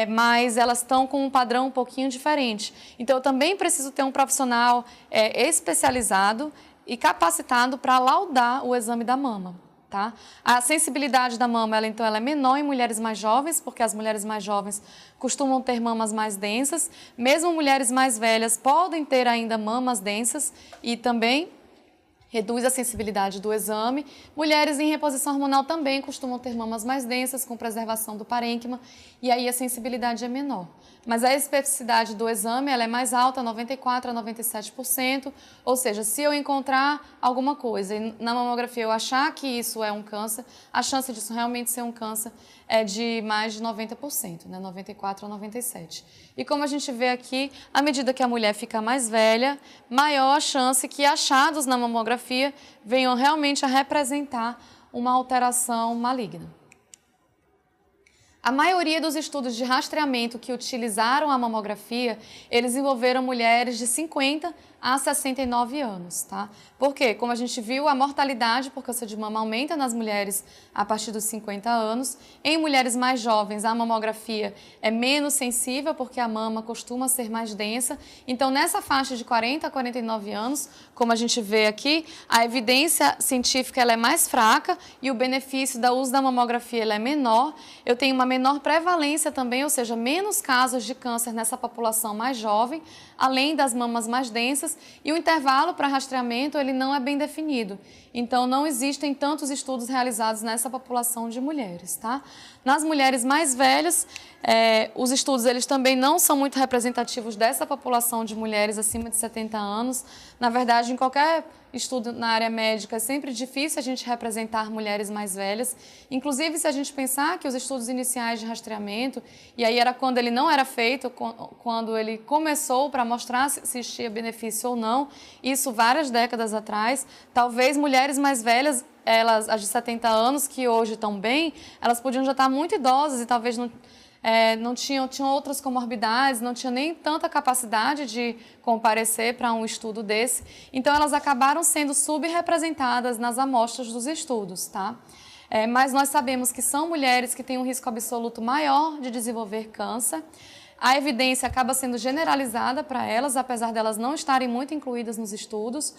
mas elas estão com um padrão um pouquinho diferente. Então, eu também preciso ter um profissional especializado e capacitado para laudar o exame da mama. Tá? A sensibilidade da mama, ela é menor em mulheres mais jovens, porque as mulheres mais jovens costumam ter mamas mais densas. Mesmo mulheres mais velhas podem ter ainda mamas densas e também reduz a sensibilidade do exame. Mulheres em reposição hormonal também costumam ter mamas mais densas, com preservação do parênquima, e aí a sensibilidade é menor. Mas a especificidade do exame ela é mais alta, 94% a 97%, ou seja, se eu encontrar alguma coisa e na mamografia eu achar que isso é um câncer, a chance disso realmente ser um câncer é de mais de 90%, né? 94% a 97%. E como a gente vê aqui, à medida que a mulher fica mais velha, maior a chance que achados na mamografia venham realmente a representar uma alteração maligna. A maioria dos estudos de rastreamento que utilizaram a mamografia, eles envolveram mulheres de 50 a 69 anos, tá? Porque, como a gente viu, a mortalidade por câncer de mama aumenta nas mulheres a partir dos 50 anos. Em mulheres mais jovens, a mamografia é menos sensível porque a mama costuma ser mais densa. Então, nessa faixa de 40 a 49 anos, como a gente vê aqui, a evidência científica ela é mais fraca e o benefício do uso da mamografia ela é menor. Eu tenho uma menor prevalência também, ou seja, menos casos de câncer nessa população mais jovem, além das mamas mais densas, e o intervalo para rastreamento ele não é bem definido. Então, não existem tantos estudos realizados nessa população de mulheres, tá? Nas mulheres mais velhas, os estudos eles também não são muito representativos dessa população de mulheres acima de 70 anos. Na verdade, em qualquer estudo na área médica, é sempre difícil a gente representar mulheres mais velhas. Inclusive, se a gente pensar que os estudos iniciais de rastreamento, e aí era quando ele não era feito, quando ele começou para mostrar se existia benefício ou não, isso várias décadas atrás, talvez mulheres mais velhas, as de 70 anos, que hoje estão bem, elas podiam já estar muito idosas e talvez não tinham outras comorbidades, não tinham nem tanta capacidade de comparecer para um estudo desse. Então, elas acabaram sendo subrepresentadas nas amostras dos estudos, tá? Mas nós sabemos que são mulheres que têm um risco absoluto maior de desenvolver câncer. A evidência acaba sendo generalizada para elas, apesar delas não estarem muito incluídas nos estudos.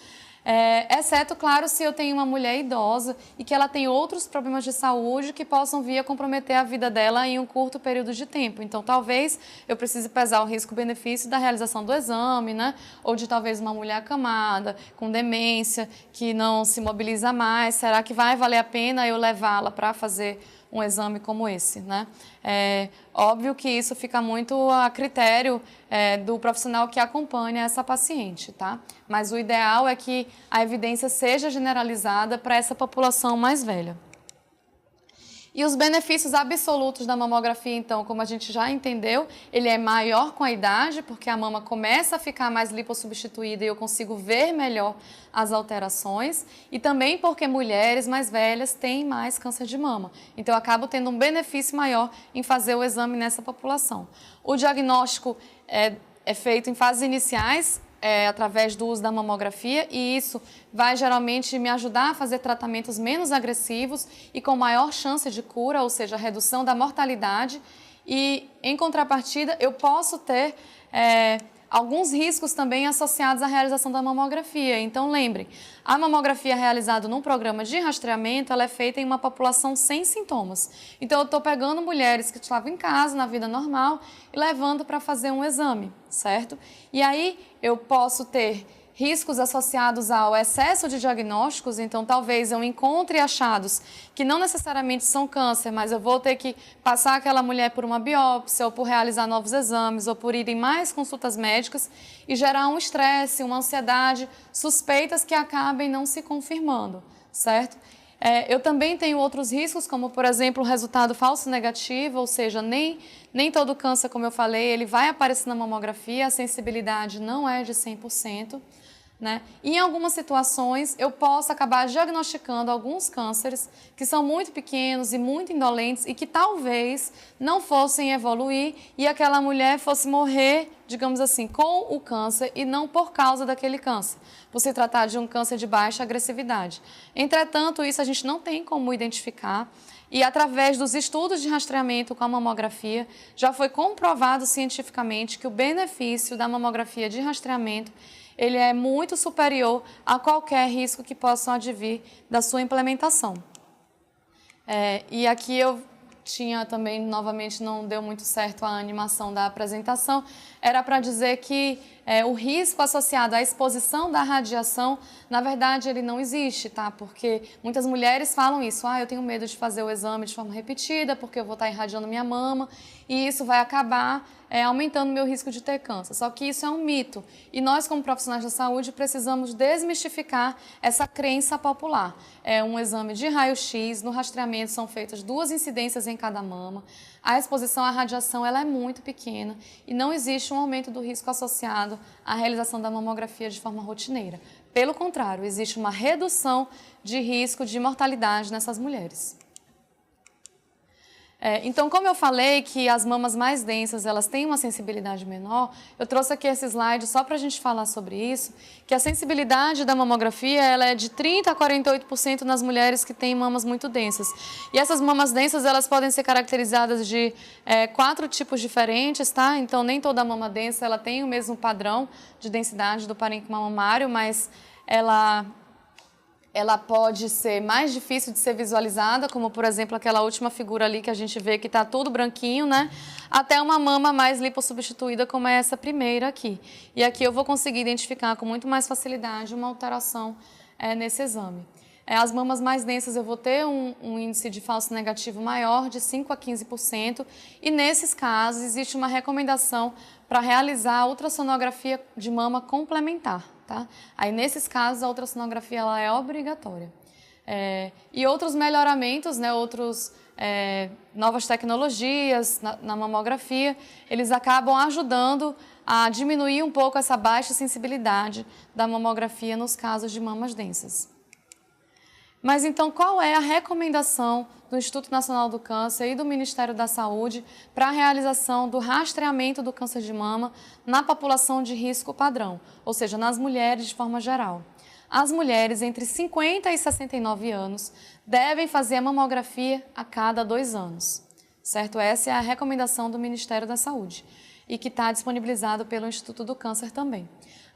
Exceto, claro, se eu tenho uma mulher idosa e que ela tem outros problemas de saúde que possam vir a comprometer a vida dela em um curto período de tempo. Então, talvez eu precise pesar o risco-benefício da realização do exame, né? Ou de talvez uma mulher acamada, com demência, que não se mobiliza mais. Será que vai valer a pena eu levá-la para fazer um exame como esse, né? Óbvio que isso fica muito a critério do profissional que acompanha essa paciente, tá? Mas o ideal é que a evidência seja generalizada para essa população mais velha. E os benefícios absolutos da mamografia, então, como a gente já entendeu, ele é maior com a idade, porque a mama começa a ficar mais lipossubstituída e eu consigo ver melhor as alterações, e também porque mulheres mais velhas têm mais câncer de mama. Então, eu acabo tendo um benefício maior em fazer o exame nessa população. O diagnóstico é feito em fases iniciais, através do uso da mamografia, e isso vai geralmente me ajudar a fazer tratamentos menos agressivos e com maior chance de cura, ou seja, redução da mortalidade. E, em contrapartida, eu posso ter alguns riscos também associados à realização da mamografia. Então, lembrem, a mamografia realizada num programa de rastreamento, ela é feita em uma população sem sintomas. Então, eu estou pegando mulheres que estavam em casa, na vida normal, e levando para fazer um exame, certo? E aí, eu posso ter riscos associados ao excesso de diagnósticos, então talvez eu encontre achados que não necessariamente são câncer, mas eu vou ter que passar aquela mulher por uma biópsia ou por realizar novos exames ou por ir em mais consultas médicas e gerar um estresse, uma ansiedade, suspeitas que acabem não se confirmando, certo? Eu também tenho outros riscos, como, por exemplo, o resultado falso negativo, ou seja, nem todo câncer, como eu falei, ele vai aparecer na mamografia, a sensibilidade não é de 100%. Né? E em algumas situações eu posso acabar diagnosticando alguns cânceres que são muito pequenos e muito indolentes e que talvez não fossem evoluir e aquela mulher fosse morrer, digamos assim, com o câncer e não por causa daquele câncer, por se tratar de um câncer de baixa agressividade. Entretanto, isso a gente não tem como identificar. E através dos estudos de rastreamento com a mamografia, já foi comprovado cientificamente que o benefício da mamografia de rastreamento ele é muito superior a qualquer risco que possam advir da sua implementação. E aqui eu tinha também, novamente, não deu muito certo a animação da apresentação, era para dizer que o risco associado à exposição da radiação, na verdade, ele não existe, tá? Porque muitas mulheres falam isso, eu tenho medo de fazer o exame de forma repetida, porque eu vou estar irradiando minha mama, e isso vai acabar aumentando o meu risco de ter câncer. Só que isso é um mito. E nós, como profissionais da saúde, precisamos desmistificar essa crença popular. É um exame de raio-x, no rastreamento são feitas 2 incidências em cada mama. A exposição à radiação ela é muito pequena e não existe um aumento do risco associado à realização da mamografia de forma rotineira. Pelo contrário, existe uma redução de risco de mortalidade nessas mulheres. Então, como eu falei que as mamas mais densas elas têm uma sensibilidade menor, eu trouxe aqui esse slide só para a gente falar sobre isso, que a sensibilidade da mamografia ela é de 30% a 48% nas mulheres que têm mamas muito densas. E essas mamas densas elas podem ser caracterizadas de 4 tipos diferentes, tá? Então, nem toda mama densa ela tem o mesmo padrão de densidade do parênquima mamário, mas ela pode ser mais difícil de ser visualizada, como, por exemplo, aquela última figura ali que a gente vê que está tudo branquinho, né? Até uma mama mais lipossubstituída, como é essa primeira aqui. E aqui eu vou conseguir identificar com muito mais facilidade uma alteração nesse exame. As mamas mais densas eu vou ter um índice de falso negativo maior, de 5% a 15%, e nesses casos existe uma recomendação para realizar a ultrassonografia de mama complementar. Tá? Aí, nesses casos, a ultrassonografia ela é obrigatória. E outros melhoramentos, né, novas tecnologias na mamografia, eles acabam ajudando a diminuir um pouco essa baixa sensibilidade da mamografia nos casos de mamas densas. Mas então, qual é a recomendação do Instituto Nacional do Câncer e do Ministério da Saúde para a realização do rastreamento do câncer de mama na população de risco padrão, ou seja, nas mulheres de forma geral? As mulheres entre 50 e 69 anos devem fazer a mamografia a cada 2 anos, certo? Essa é a recomendação do Ministério da Saúde e que está disponibilizado pelo Instituto do Câncer também.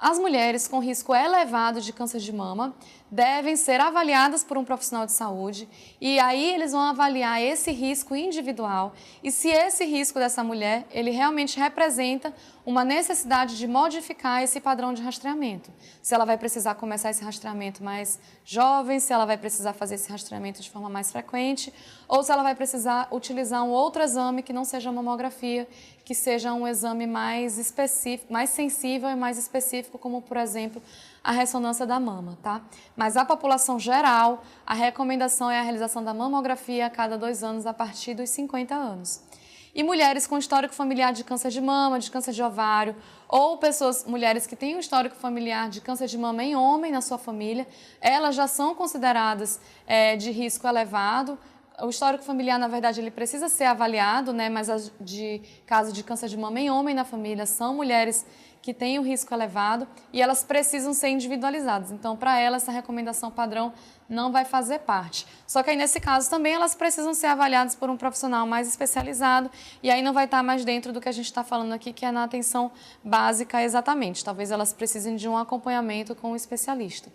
As mulheres com risco elevado de câncer de mama devem ser avaliadas por um profissional de saúde e aí eles vão avaliar esse risco individual e se esse risco dessa mulher, ele realmente representa uma necessidade de modificar esse padrão de rastreamento. Se ela vai precisar começar esse rastreamento mais jovem, se ela vai precisar fazer esse rastreamento de forma mais frequente ou se ela vai precisar utilizar um outro exame que não seja a mamografia, que seja um exame mais específico, mais sensível e mais específico, como, por exemplo, a ressonância da mama, tá? Mas a população geral, a recomendação é a realização da mamografia a cada 2 anos a partir dos 50 anos. E mulheres com histórico familiar de câncer de mama, de câncer de ovário, ou mulheres que têm um histórico familiar de câncer de mama em homem na sua família, elas já são consideradas de risco elevado. O histórico familiar, na verdade, ele precisa ser avaliado, né? Mas caso de câncer de mama em homem na família são mulheres que têm um risco elevado e elas precisam ser individualizadas. Então, para elas, essa recomendação padrão não vai fazer parte. Só que aí, nesse caso, também elas precisam ser avaliadas por um profissional mais especializado e aí não vai estar mais dentro do que a gente está falando aqui, que é na atenção básica exatamente. Talvez elas precisem de um acompanhamento com um especialista.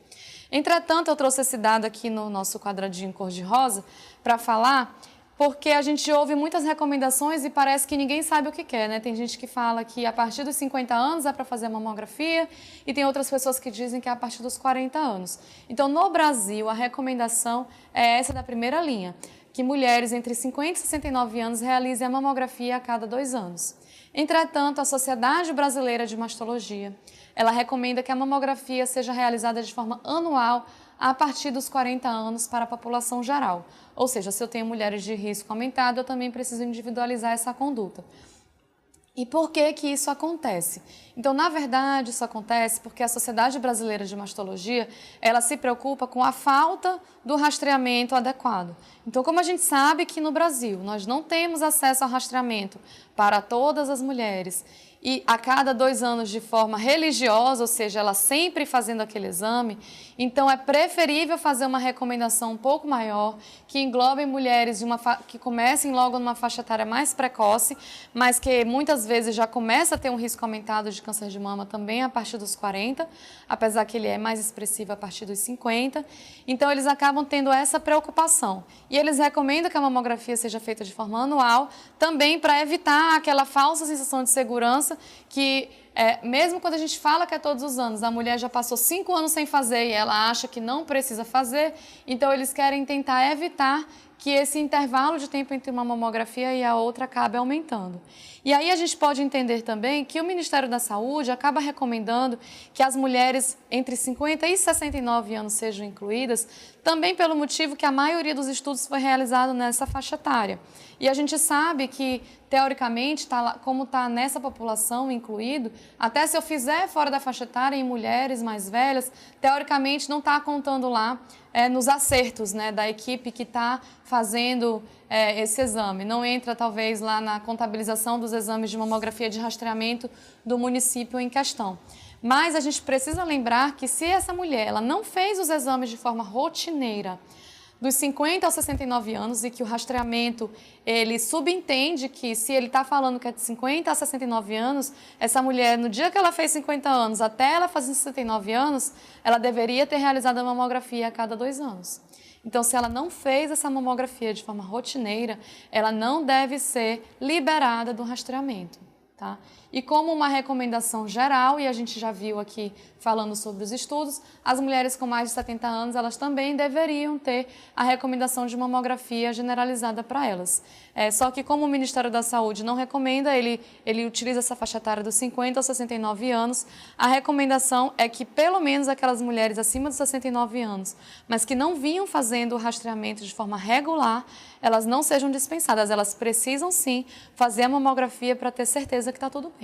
Entretanto, eu trouxe esse dado aqui no nosso quadradinho cor-de-rosa para falar porque a gente ouve muitas recomendações e parece que ninguém sabe o que quer, né? Tem gente que fala que a partir dos 50 anos é para fazer a mamografia e tem outras pessoas que dizem que é a partir dos 40 anos. Então, no Brasil, a recomendação é essa da primeira linha, que mulheres entre 50 e 69 anos realizem a mamografia a cada 2 anos. Entretanto, a Sociedade Brasileira de Mastologia, ela recomenda que a mamografia seja realizada de forma anual a partir dos 40 anos para a população geral. Ou seja, se eu tenho mulheres de risco aumentado, eu também preciso individualizar essa conduta. E por que que isso acontece? Então, na verdade, isso acontece porque a Sociedade Brasileira de Mastologia, ela se preocupa com a falta do rastreamento adequado. Então, como a gente sabe que no Brasil nós não temos acesso ao rastreamento para todas as mulheres, e a cada 2 anos de forma religiosa, ou seja, ela sempre fazendo aquele exame, então é preferível fazer uma recomendação um pouco maior, que englobe mulheres que comecem logo numa faixa etária mais precoce, mas que muitas vezes já começa a ter um risco aumentado de câncer de mama também a partir dos 40, apesar que ele é mais expressivo a partir dos 50. Então, eles acabam tendo essa preocupação. E eles recomendam que a mamografia seja feita de forma anual, também para evitar aquela falsa sensação de segurança que, mesmo quando a gente fala que é todos os anos, a mulher já passou 5 anos sem fazer e ela acha que não precisa fazer, então eles querem tentar evitar que esse intervalo de tempo entre uma mamografia e a outra acabe aumentando. E aí a gente pode entender também que o Ministério da Saúde acaba recomendando que as mulheres entre 50 e 69 anos sejam incluídas, também pelo motivo que a maioria dos estudos foi realizado nessa faixa etária. E a gente sabe que, teoricamente, como está nessa população incluído, até se eu fizer fora da faixa etária em mulheres mais velhas, teoricamente não está contando lá nos acertos, né, da equipe que está fazendo esse exame. Não entra, talvez, lá na contabilização dos exames de mamografia de rastreamento do município em questão. Mas a gente precisa lembrar que se essa mulher ela não fez os exames de forma rotineira, dos 50 aos 69 anos, e que o rastreamento, ele subentende que se ele está falando que é de 50 a 69 anos, essa mulher, no dia que ela fez 50 anos até ela fazer 69 anos, ela deveria ter realizado a mamografia a cada 2 anos. Então, se ela não fez essa mamografia de forma rotineira, ela não deve ser liberada do rastreamento, tá? E como uma recomendação geral, e a gente já viu aqui falando sobre os estudos, as mulheres com mais de 70 anos, elas também deveriam ter a recomendação de mamografia generalizada para elas. Só que como o Ministério da Saúde não recomenda, ele utiliza essa faixa etária dos 50 aos 69 anos, a recomendação é que pelo menos aquelas mulheres acima dos 69 anos, mas que não vinham fazendo o rastreamento de forma regular, elas não sejam dispensadas, elas precisam sim fazer a mamografia para ter certeza que está tudo bem.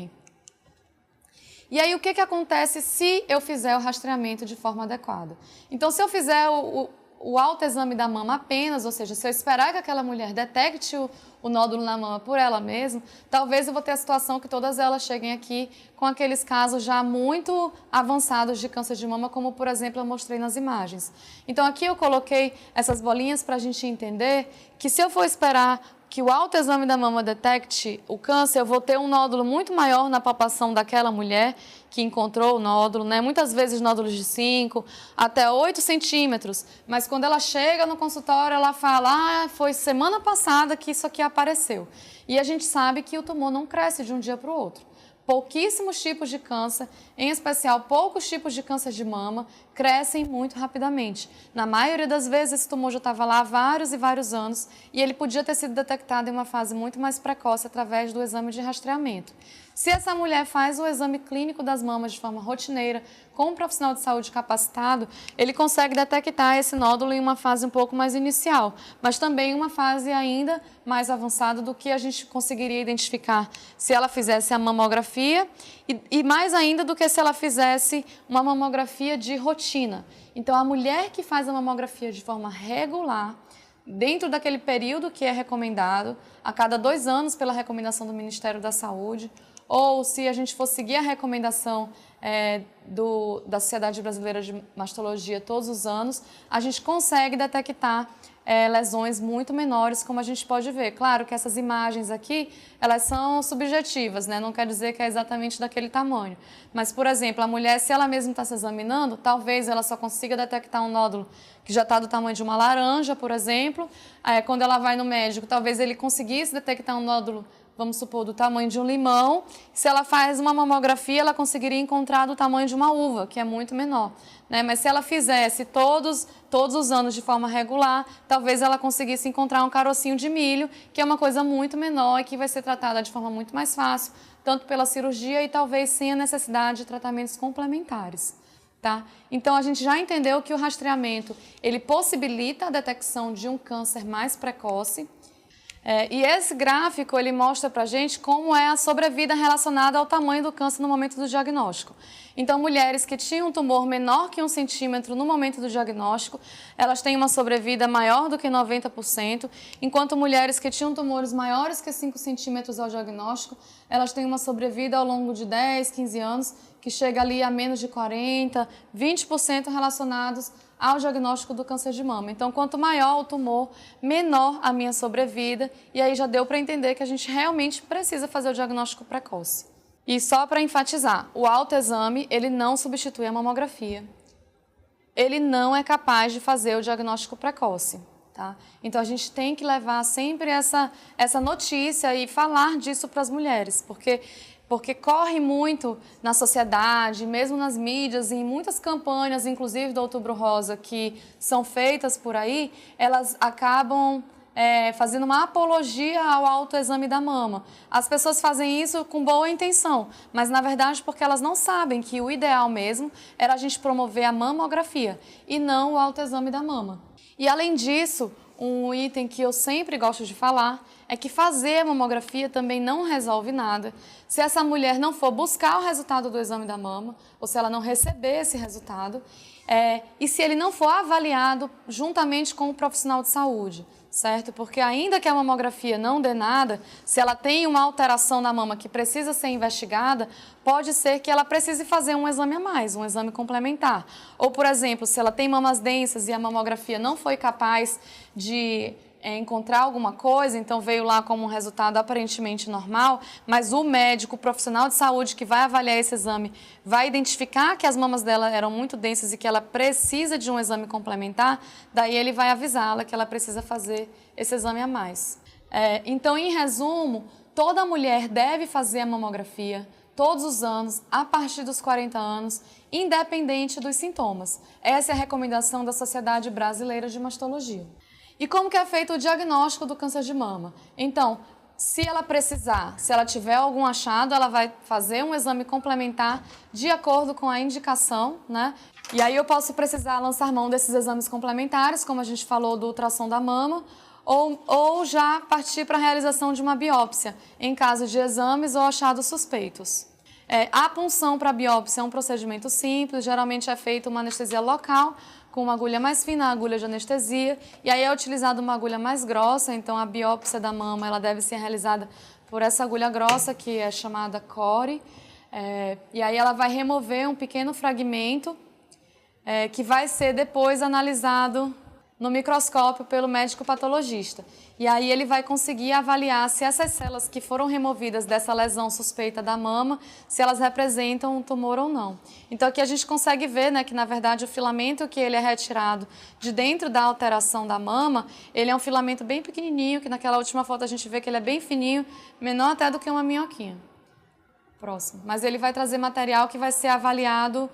E aí, o que acontece se eu fizer o rastreamento de forma adequada? Então, se eu fizer o autoexame da mama apenas, ou seja, se eu esperar que aquela mulher detecte o nódulo na mama por ela mesma, talvez eu vou ter a situação que todas elas cheguem aqui com aqueles casos já muito avançados de câncer de mama, como, por exemplo, eu mostrei nas imagens. Então, aqui eu coloquei essas bolinhas para a gente entender que se eu for esperar que o autoexame da mama detecte o câncer, eu vou ter um nódulo muito maior na palpação daquela mulher que encontrou o nódulo, né? Muitas vezes nódulos de 5 até 8 centímetros, mas quando ela chega no consultório, ela fala, foi semana passada que isso aqui apareceu. E a gente sabe que o tumor não cresce de um dia para o outro. Pouquíssimos tipos de câncer, em especial poucos tipos de câncer de mama, crescem muito rapidamente. Na maioria das vezes, esse tumor já estava lá há vários e vários anos e ele podia ter sido detectado em uma fase muito mais precoce através do exame de rastreamento. Se essa mulher faz o exame clínico das mamas de forma rotineira, com um profissional de saúde capacitado, ele consegue detectar esse nódulo em uma fase um pouco mais inicial, mas também em uma fase ainda mais avançada do que a gente conseguiria identificar se ela fizesse a mamografia e mais ainda do que se ela fizesse uma mamografia de rotina. Então, a mulher que faz a mamografia de forma regular, dentro daquele período que é recomendado, a cada 2 anos pela recomendação do Ministério da Saúde, ou se a gente for seguir a recomendação da Sociedade Brasileira de Mastologia todos os anos, a gente consegue detectar lesões muito menores, como a gente pode ver. Claro que essas imagens aqui, elas são subjetivas, né? Não quer dizer que é exatamente daquele tamanho. Mas, por exemplo, a mulher, se ela mesma está se examinando, talvez ela só consiga detectar um nódulo que já está do tamanho de uma laranja, por exemplo. Quando ela vai no médico, talvez ele conseguisse detectar um nódulo, vamos supor, do tamanho de um limão. Se ela faz uma mamografia, ela conseguiria encontrar do tamanho de uma uva, que é muito menor, né? Mas se ela fizesse todos os anos de forma regular, talvez ela conseguisse encontrar um carocinho de milho, que é uma coisa muito menor e que vai ser tratada de forma muito mais fácil, tanto pela cirurgia e talvez sem a necessidade de tratamentos complementares. Tá? Então, a gente já entendeu que o rastreamento ele possibilita a detecção de um câncer mais precoce. E esse gráfico ele mostra para a gente como é a sobrevida relacionada ao tamanho do câncer no momento do diagnóstico. Então, mulheres que tinham um tumor menor que 1 centímetro no momento do diagnóstico, elas têm uma sobrevida maior do que 90%, enquanto mulheres que tinham tumores maiores que 5 centímetros ao diagnóstico, elas têm uma sobrevida ao longo de 10, 15 anos, que chega ali a menos de 40%, 20% relacionados ao diagnóstico do câncer de mama. Então, quanto maior o tumor, menor a minha sobrevida, e aí já deu para entender que a gente realmente precisa fazer o diagnóstico precoce. E só para enfatizar, o autoexame, ele não substitui a mamografia. Ele não é capaz de fazer o diagnóstico precoce. Tá? Então, a gente tem que levar sempre essa notícia e falar disso para as mulheres, porque corre muito na sociedade, mesmo nas mídias, e em muitas campanhas, inclusive do Outubro Rosa, que são feitas por aí, elas acabam fazendo uma apologia ao autoexame da mama. As pessoas fazem isso com boa intenção, mas na verdade porque elas não sabem que o ideal mesmo era a gente promover a mamografia e não o autoexame da mama. E além disso, um item que eu sempre gosto de falar é que fazer a mamografia também não resolve nada se essa mulher não for buscar o resultado do exame da mama ou se ela não receber esse resultado e se ele não for avaliado juntamente com o profissional de saúde, certo? Porque ainda que a mamografia não dê nada, se ela tem uma alteração na mama que precisa ser investigada, pode ser que ela precise fazer um exame a mais, um exame complementar. Ou, por exemplo, se ela tem mamas densas e a mamografia não foi capaz de encontrar alguma coisa, então veio lá como um resultado aparentemente normal, mas o médico, o profissional de saúde que vai avaliar esse exame, vai identificar que as mamas dela eram muito densas e que ela precisa de um exame complementar, daí ele vai avisá-la que ela precisa fazer esse exame a mais. Então, em resumo, toda mulher deve fazer a mamografia todos os anos, a partir dos 40 anos, independente dos sintomas. Essa é a recomendação da Sociedade Brasileira de Mastologia. E como que é feito o diagnóstico do câncer de mama? Então, se ela precisar, se ela tiver algum achado, ela vai fazer um exame complementar de acordo com a indicação, né? E aí eu posso precisar lançar mão desses exames complementares, como a gente falou do ultrassom da mama, ou já partir para a realização de uma biópsia, em caso de exames ou achados suspeitos. A punção para biópsia é um procedimento simples, geralmente é feita uma anestesia local, com uma agulha mais fina, a agulha de anestesia, e aí é utilizada uma agulha mais grossa, então a biópsia da mama ela deve ser realizada por essa agulha grossa, que é chamada core, e aí ela vai remover um pequeno fragmento que vai ser depois analisado no microscópio pelo médico patologista. E aí ele vai conseguir avaliar se essas células que foram removidas dessa lesão suspeita da mama, se elas representam um tumor ou não. Então aqui a gente consegue ver, né, que na verdade o filamento que ele é retirado de dentro da alteração da mama, ele é um filamento bem pequenininho, que naquela última foto a gente vê que ele é bem fininho, menor até do que uma minhoquinha. Próximo. Mas ele vai trazer material que vai ser avaliado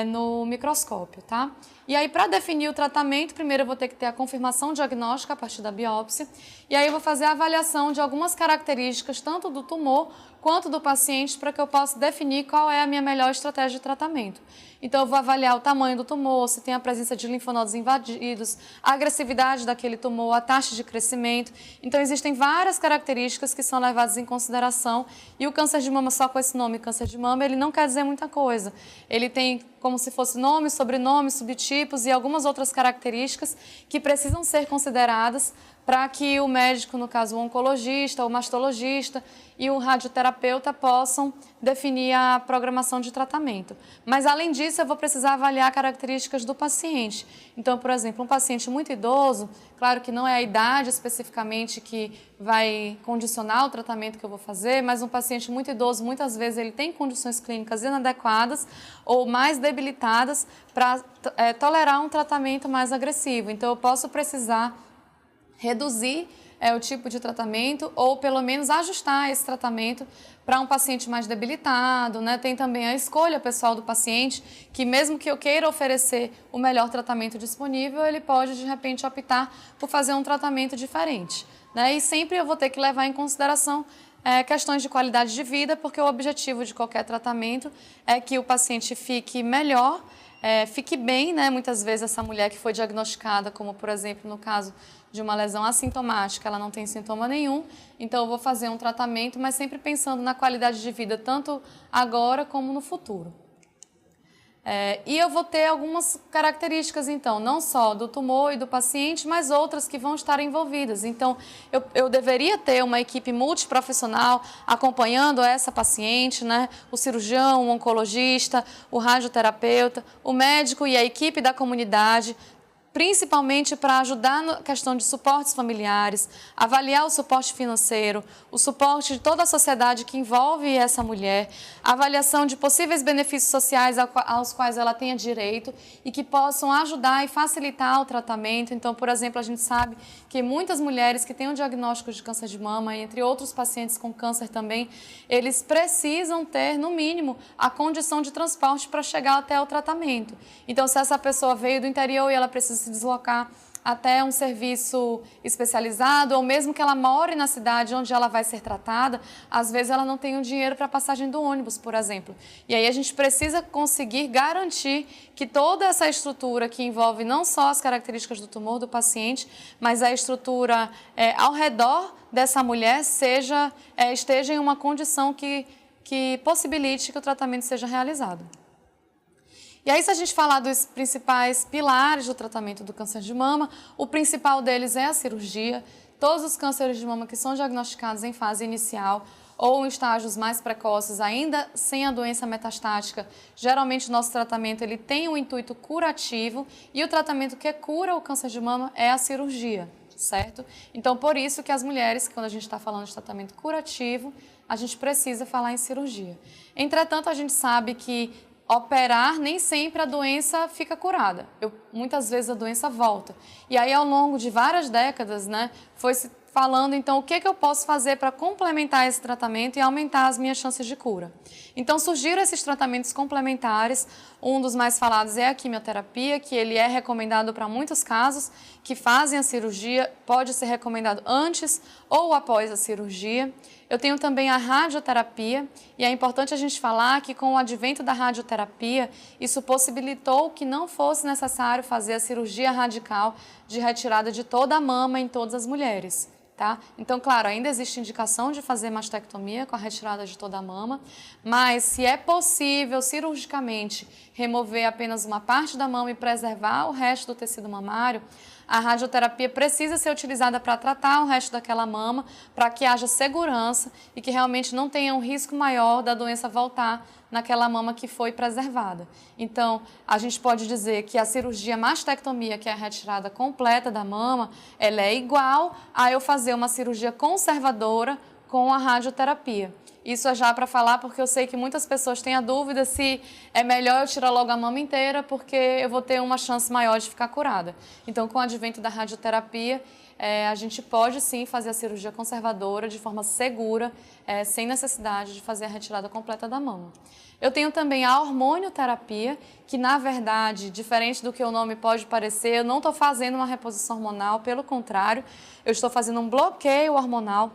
no microscópio, tá? E aí, para definir o tratamento, primeiro eu vou ter que ter a confirmação diagnóstica a partir da biópsia, e aí eu vou fazer a avaliação de algumas características, tanto do tumor quanto do paciente, para que eu possa definir qual é a minha melhor estratégia de tratamento. Então, eu vou avaliar o tamanho do tumor, se tem a presença de linfonodos invadidos, a agressividade daquele tumor, a taxa de crescimento. Então, existem várias características que são levadas em consideração, e o câncer de mama, só com esse nome, câncer de mama, ele não quer dizer muita coisa. Ele tem como se fosse nome, sobrenome, subtipos e algumas outras características que precisam ser consideradas para que o médico, no caso o oncologista, o mastologista e o radioterapeuta possam definir a programação de tratamento. Mas, além disso, eu vou precisar avaliar características do paciente. Então, por exemplo, um paciente muito idoso, claro que não é a idade especificamente que vai condicionar o tratamento que eu vou fazer, mas um paciente muito idoso, muitas vezes, ele tem condições clínicas inadequadas ou mais debilitadas para tolerar um tratamento mais agressivo. Então, eu posso precisar reduzir o tipo de tratamento ou pelo menos ajustar esse tratamento para um paciente mais debilitado, né? Tem também a escolha pessoal do paciente, que mesmo que eu queira oferecer o melhor tratamento disponível, ele pode de repente optar por fazer um tratamento diferente, né? E sempre eu vou ter que levar em consideração questões de qualidade de vida, porque o objetivo de qualquer tratamento é que o paciente fique melhor, fique bem, né? Muitas vezes essa mulher que foi diagnosticada, como por exemplo no caso de uma lesão assintomática, ela não tem sintoma nenhum, então eu vou fazer um tratamento, mas sempre pensando na qualidade de vida, tanto agora como no futuro. E eu vou ter algumas características, então, não só do tumor e do paciente, mas outras que vão estar envolvidas. Então, eu deveria ter uma equipe multiprofissional acompanhando essa paciente, né? O cirurgião, o oncologista, o radioterapeuta, o médico e a equipe da comunidade, principalmente para ajudar na questão de suportes familiares, avaliar o suporte financeiro, o suporte de toda a sociedade que envolve essa mulher, avaliação de possíveis benefícios sociais aos quais ela tenha direito e que possam ajudar e facilitar o tratamento. Então, por exemplo, a gente sabe que muitas mulheres que têm um diagnóstico de câncer de mama, entre outros pacientes com câncer também, eles precisam ter, no mínimo, a condição de transporte para chegar até o tratamento. Então, se essa pessoa veio do interior e ela precisa se deslocar até um serviço especializado, ou mesmo que ela more na cidade onde ela vai ser tratada, às vezes ela não tem o dinheiro para a passagem do ônibus, por exemplo. E aí a gente precisa conseguir garantir que toda essa estrutura que envolve não só as características do tumor do paciente, mas a estrutura ao redor dessa mulher esteja em uma condição que possibilite que o tratamento seja realizado. E aí, se a gente falar dos principais pilares do tratamento do câncer de mama, o principal deles é a cirurgia. Todos os cânceres de mama que são diagnosticados em fase inicial ou em estágios mais precoces, ainda sem a doença metastática, geralmente o nosso tratamento ele tem um intuito curativo e o tratamento que cura o câncer de mama é a cirurgia, certo? Então, por isso que as mulheres, quando a gente está falando de tratamento curativo, a gente precisa falar em cirurgia. Entretanto, a gente sabe que operar, nem sempre a doença fica curada. Muitas vezes a doença volta. E aí, ao longo de várias décadas, né, foi se falando, então, o que eu posso fazer para complementar esse tratamento e aumentar as minhas chances de cura. Então, surgiram esses tratamentos complementares. Um dos mais falados é a quimioterapia, que ele é recomendado para muitos casos que fazem a cirurgia, pode ser recomendado antes ou após a cirurgia. Eu tenho também a radioterapia, e é importante a gente falar que com o advento da radioterapia, isso possibilitou que não fosse necessário fazer a cirurgia radical de retirada de toda a mama em todas as mulheres. Tá? Então, claro, ainda existe indicação de fazer mastectomia com a retirada de toda a mama, mas se é possível cirurgicamente remover apenas uma parte da mama e preservar o resto do tecido mamário, a radioterapia precisa ser utilizada para tratar o resto daquela mama, para que haja segurança e que realmente não tenha um risco maior da doença voltar naquela mama que foi preservada. Então, a gente pode dizer que a cirurgia mastectomia, que é a retirada completa da mama, ela é igual a eu fazer uma cirurgia conservadora com a radioterapia. Isso é já para falar porque eu sei que muitas pessoas têm a dúvida se é melhor eu tirar logo a mama inteira porque eu vou ter uma chance maior de ficar curada. Então, com o advento da radioterapia, a gente pode sim fazer a cirurgia conservadora de forma segura, sem necessidade de fazer a retirada completa da mama. Eu tenho também a hormonioterapia, que na verdade, diferente do que o nome pode parecer, eu não estou fazendo uma reposição hormonal, pelo contrário, eu estou fazendo um bloqueio hormonal,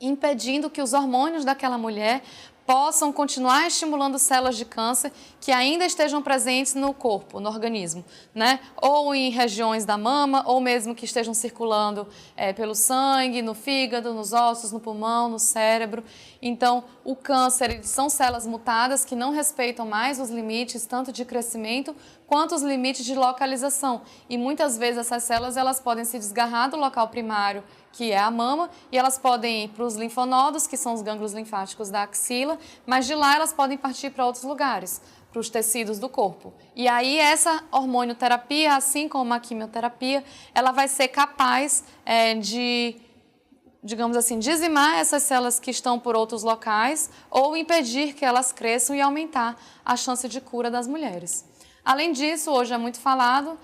impedindo que os hormônios daquela mulher possam continuar estimulando células de câncer que ainda estejam presentes no corpo, no organismo, né? Ou em regiões da mama, ou mesmo que estejam circulando pelo sangue, no fígado, nos ossos, no pulmão, no cérebro. Então, o câncer são células mutadas que não respeitam mais os limites tanto de crescimento quanto os limites de localização. E muitas vezes essas células elas podem se desgarrar do local primário, que é a mama, e elas podem ir para os linfonodos, que são os gânglios linfáticos da axila, mas de lá elas podem partir para outros lugares, para os tecidos do corpo. E aí essa hormonioterapia, assim como a quimioterapia, ela vai ser capaz de, digamos assim, dizimar essas células que estão por outros locais ou impedir que elas cresçam e aumentar a chance de cura das mulheres. Além disso, hoje é muito falado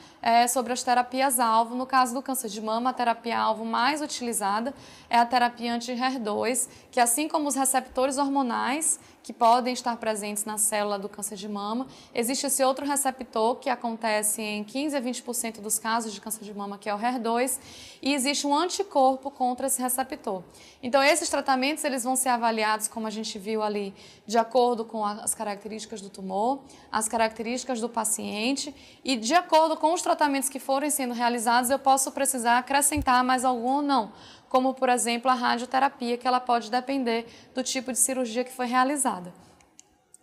sobre as terapias-alvo. No caso do câncer de mama, a terapia-alvo mais utilizada é a terapia anti-HER2, que assim como os receptores hormonais, que podem estar presentes na célula do câncer de mama, existe esse outro receptor que acontece em 15 a 20% dos casos de câncer de mama, que é o HER2, e existe um anticorpo contra esse receptor. Então, esses tratamentos eles vão ser avaliados, como a gente viu ali, de acordo com as características do tumor, as características do paciente, e de acordo com os tratamentos que forem sendo realizados, eu posso precisar acrescentar mais algum ou não, como, por exemplo, a radioterapia, que ela pode depender do tipo de cirurgia que foi realizada.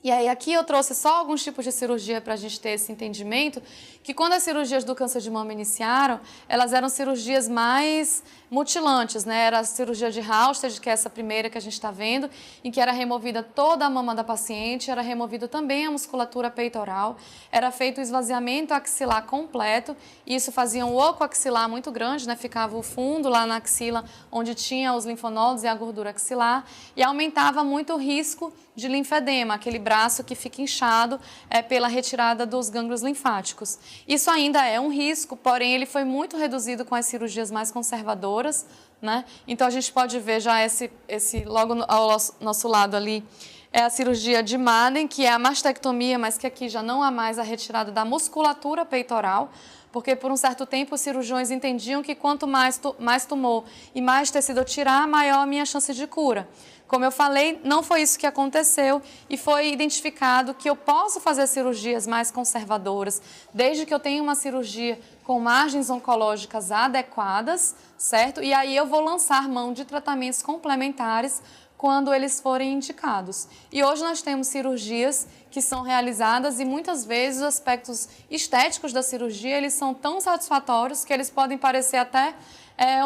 E aí aqui eu trouxe só alguns tipos de cirurgia para a gente ter esse entendimento, que quando as cirurgias do câncer de mama iniciaram, elas eram cirurgias mais mutilantes, né? Era a cirurgia de Halsted, que é essa primeira que a gente está vendo, em que era removida toda a mama da paciente, era removida também a musculatura peitoral, era feito o esvaziamento axilar completo, e isso fazia um oco axilar muito grande, né? Ficava o fundo lá na axila, onde tinha os linfonodos e a gordura axilar, e aumentava muito o risco de linfedema, aquele braço que fica inchado pela retirada dos gânglios linfáticos. Isso ainda é um risco, porém ele foi muito reduzido com as cirurgias mais conservadoras, né? Então a gente pode ver já esse logo ao nosso lado ali, é a cirurgia de Madden, que é a mastectomia, mas que aqui já não há mais a retirada da musculatura peitoral, porque por um certo tempo os cirurgiões entendiam que quanto mais tumor e mais tecido eu tirar, maior a minha chance de cura. Como eu falei, não foi isso que aconteceu e foi identificado que eu posso fazer cirurgias mais conservadoras, desde que eu tenha uma cirurgia com margens oncológicas adequadas, certo? E aí eu vou lançar mão de tratamentos complementares quando eles forem indicados. E hoje nós temos cirurgias que são realizadas e muitas vezes os aspectos estéticos da cirurgia eles são tão satisfatórios que eles podem parecer até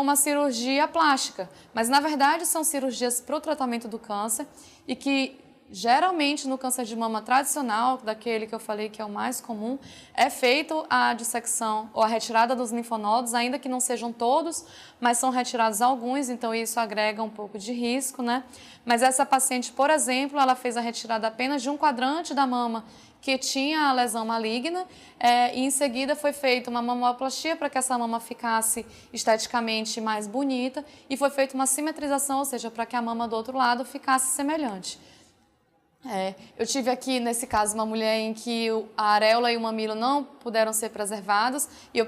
uma cirurgia plástica, mas na verdade são cirurgias para o tratamento do câncer e que geralmente no câncer de mama tradicional, daquele que eu falei que é o mais comum, é feito a dissecção ou a retirada dos linfonodos, ainda que não sejam todos, mas são retirados alguns, então isso agrega um pouco de risco, né? Mas essa paciente, por exemplo, ela fez a retirada apenas de um quadrante da mama que tinha a lesão maligna e em seguida foi feita uma mamoplastia para que essa mama ficasse esteticamente mais bonita e foi feita uma simetrização, ou seja, para que a mama do outro lado ficasse semelhante. Eu tive aqui, nesse caso, uma mulher em que a areola e o mamilo não puderam ser preservados e eu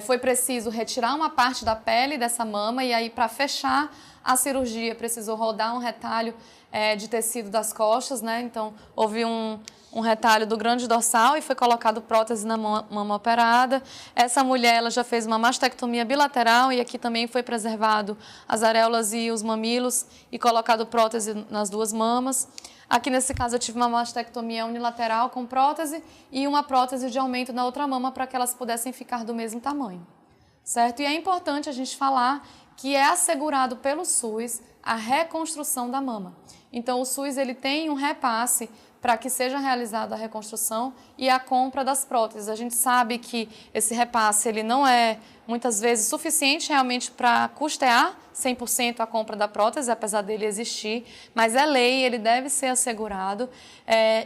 foi preciso retirar uma parte da pele dessa mama e aí para fechar a cirurgia precisou rodar um retalho de tecido das costas, né? Então houve um retalho do grande dorsal e foi colocado prótese na mama operada. Essa mulher ela já fez uma mastectomia bilateral e aqui também foi preservado as areolas e os mamilos e colocado prótese nas duas mamas. Aqui nesse caso eu tive uma mastectomia unilateral com prótese e uma prótese de aumento na outra mama para que elas pudessem ficar do mesmo tamanho, certo? E é importante a gente falar que é assegurado pelo SUS a reconstrução da mama. Então o SUS ele tem um repasse para que seja realizada a reconstrução e a compra das próteses. A gente sabe que esse repasse ele não é muitas vezes suficiente realmente para custear 100% a compra da prótese, apesar dele existir, mas é lei, ele deve ser assegurado.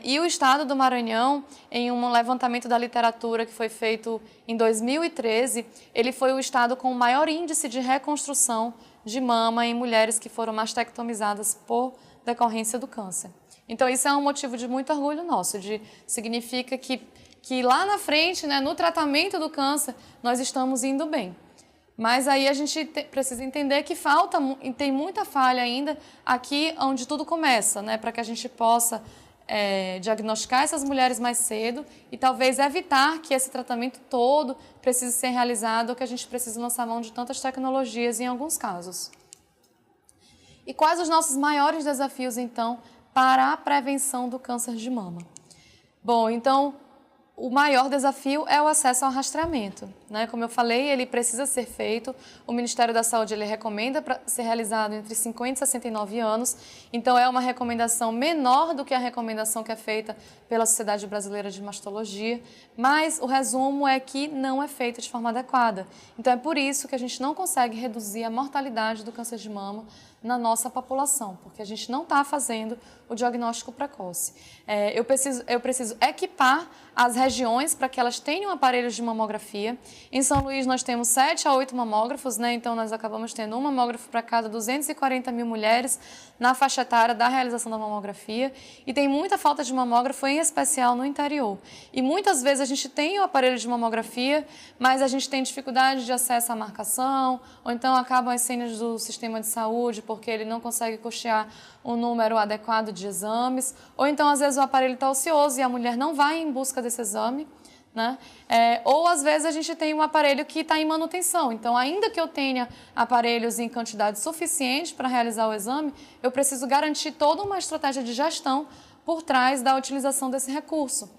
E o Estado do Maranhão, em um levantamento da literatura que foi feito em 2013, ele foi o estado com o maior índice de reconstrução de mama em mulheres que foram mastectomizadas por decorrência do câncer. Então isso é um motivo de muito orgulho nosso, significa que lá na frente, né, no tratamento do câncer, nós estamos indo bem. Mas aí a gente precisa entender que tem muita falha ainda aqui onde tudo começa, né? Para que a gente possa diagnosticar essas mulheres mais cedo e talvez evitar que esse tratamento todo precise ser realizado ou que a gente precise lançar mão de tantas tecnologias em alguns casos. E quais os nossos maiores desafios, então, para a prevenção do câncer de mama? Bom, então, o maior desafio é o acesso ao rastreamento, né? Como eu falei, ele precisa ser feito. O Ministério da Saúde ele recomenda para ser realizado entre 50 e 69 anos. Então, é uma recomendação menor do que a recomendação que é feita pela Sociedade Brasileira de Mastologia. Mas o resumo é que não é feito de forma adequada. Então, é por isso que a gente não consegue reduzir a mortalidade do câncer de mama na nossa população, porque a gente não está fazendo o diagnóstico precoce. Eu preciso equipar as regiões para que elas tenham aparelhos de mamografia. Em São Luís nós temos 7 a 8 mamógrafos, né? Então nós acabamos tendo um mamógrafo para cada 240 mil mulheres na faixa etária da realização da mamografia. E tem muita falta de mamógrafo, em especial no interior. E muitas vezes a gente tem o aparelho de mamografia, mas a gente tem dificuldade de acesso à marcação, ou então acabam as senhas do sistema de saúde, porque ele não consegue custear um número adequado de exames, ou então às vezes o aparelho está ocioso e a mulher não vai em busca desse exame, né? Ou às vezes a gente tem um aparelho que está em manutenção, então ainda que eu tenha aparelhos em quantidade suficiente para realizar o exame, eu preciso garantir toda uma estratégia de gestão por trás da utilização desse recurso.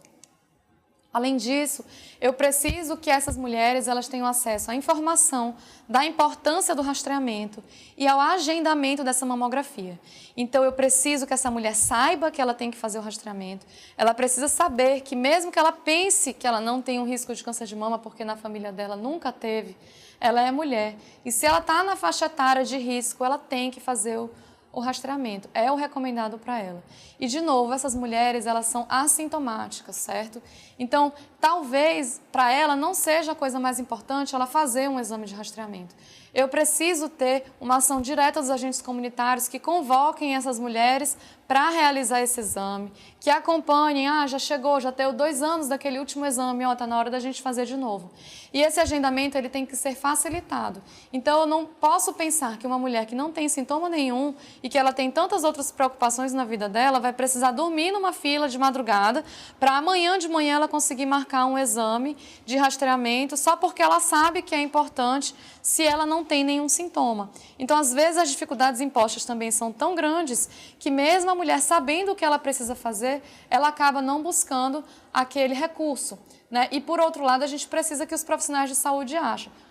Além disso, eu preciso que essas mulheres elas tenham acesso à informação da importância do rastreamento e ao agendamento dessa mamografia. Então, eu preciso que essa mulher saiba que ela tem que fazer o rastreamento. Ela precisa saber que mesmo que ela pense que ela não tem um risco de câncer de mama, porque na família dela nunca teve, ela é mulher. E se ela está na faixa etária de risco, ela tem que fazer o rastreamento, é o recomendado para ela. E, de novo, essas mulheres, elas são assintomáticas, certo? Então, talvez para ela não seja a coisa mais importante ela fazer um exame de rastreamento. Eu preciso ter uma ação direta dos agentes comunitários que convoquem essas mulheres para realizar esse exame, que acompanhem, já chegou, já deu 2 anos daquele último exame, está na hora da gente fazer de novo. E esse agendamento ele tem que ser facilitado. Então, eu não posso pensar que uma mulher que não tem sintoma nenhum e que ela tem tantas outras preocupações na vida dela vai precisar dormir numa fila de madrugada para amanhã de manhã ela conseguir marcar um exame de rastreamento só porque ela sabe que é importante se ela não tem nenhum sintoma. Então, às vezes, as dificuldades impostas também são tão grandes que mesmo a mulher sabendo o que ela precisa fazer, ela acaba não buscando aquele recurso, né? E, por outro lado, a gente precisa que os profissionais de saúde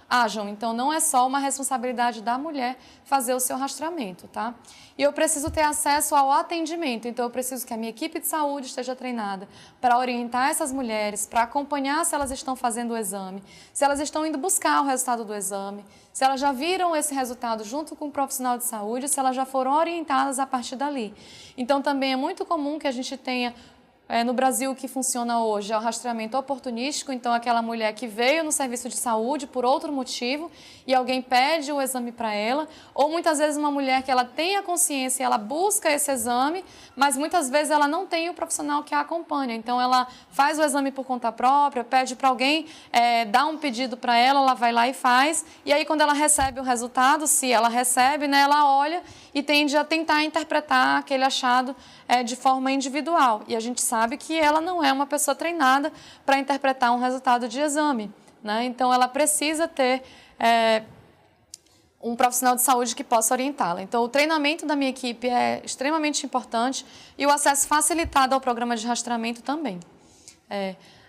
ajam. Então, não é só uma responsabilidade da mulher fazer o seu rastreamento, tá? E eu preciso ter acesso ao atendimento. Então, eu preciso que a minha equipe de saúde esteja treinada para orientar essas mulheres, para acompanhar se elas estão fazendo o exame, se elas estão indo buscar o resultado do exame, se elas já viram esse resultado junto com o profissional de saúde, se elas já foram orientadas a partir dali. Então, também é muito comum que a gente tenha no Brasil, o que funciona hoje é o rastreamento oportunístico, então aquela mulher que veio no serviço de saúde por outro motivo e alguém pede o exame para ela, ou muitas vezes uma mulher que ela tem a consciência e ela busca esse exame, mas muitas vezes ela não tem o profissional que a acompanha, então ela faz o exame por conta própria, pede para alguém dar um pedido para ela vai lá e faz, e aí quando ela recebe o resultado, se ela recebe, né, ela olha e tende a tentar interpretar aquele achado de forma individual, e a gente sabe que ela não é uma pessoa treinada para interpretar um resultado de exame, né? Então, ela precisa ter um profissional de saúde que possa orientá-la. Então, o treinamento da minha equipe é extremamente importante e o acesso facilitado ao programa de rastreamento também.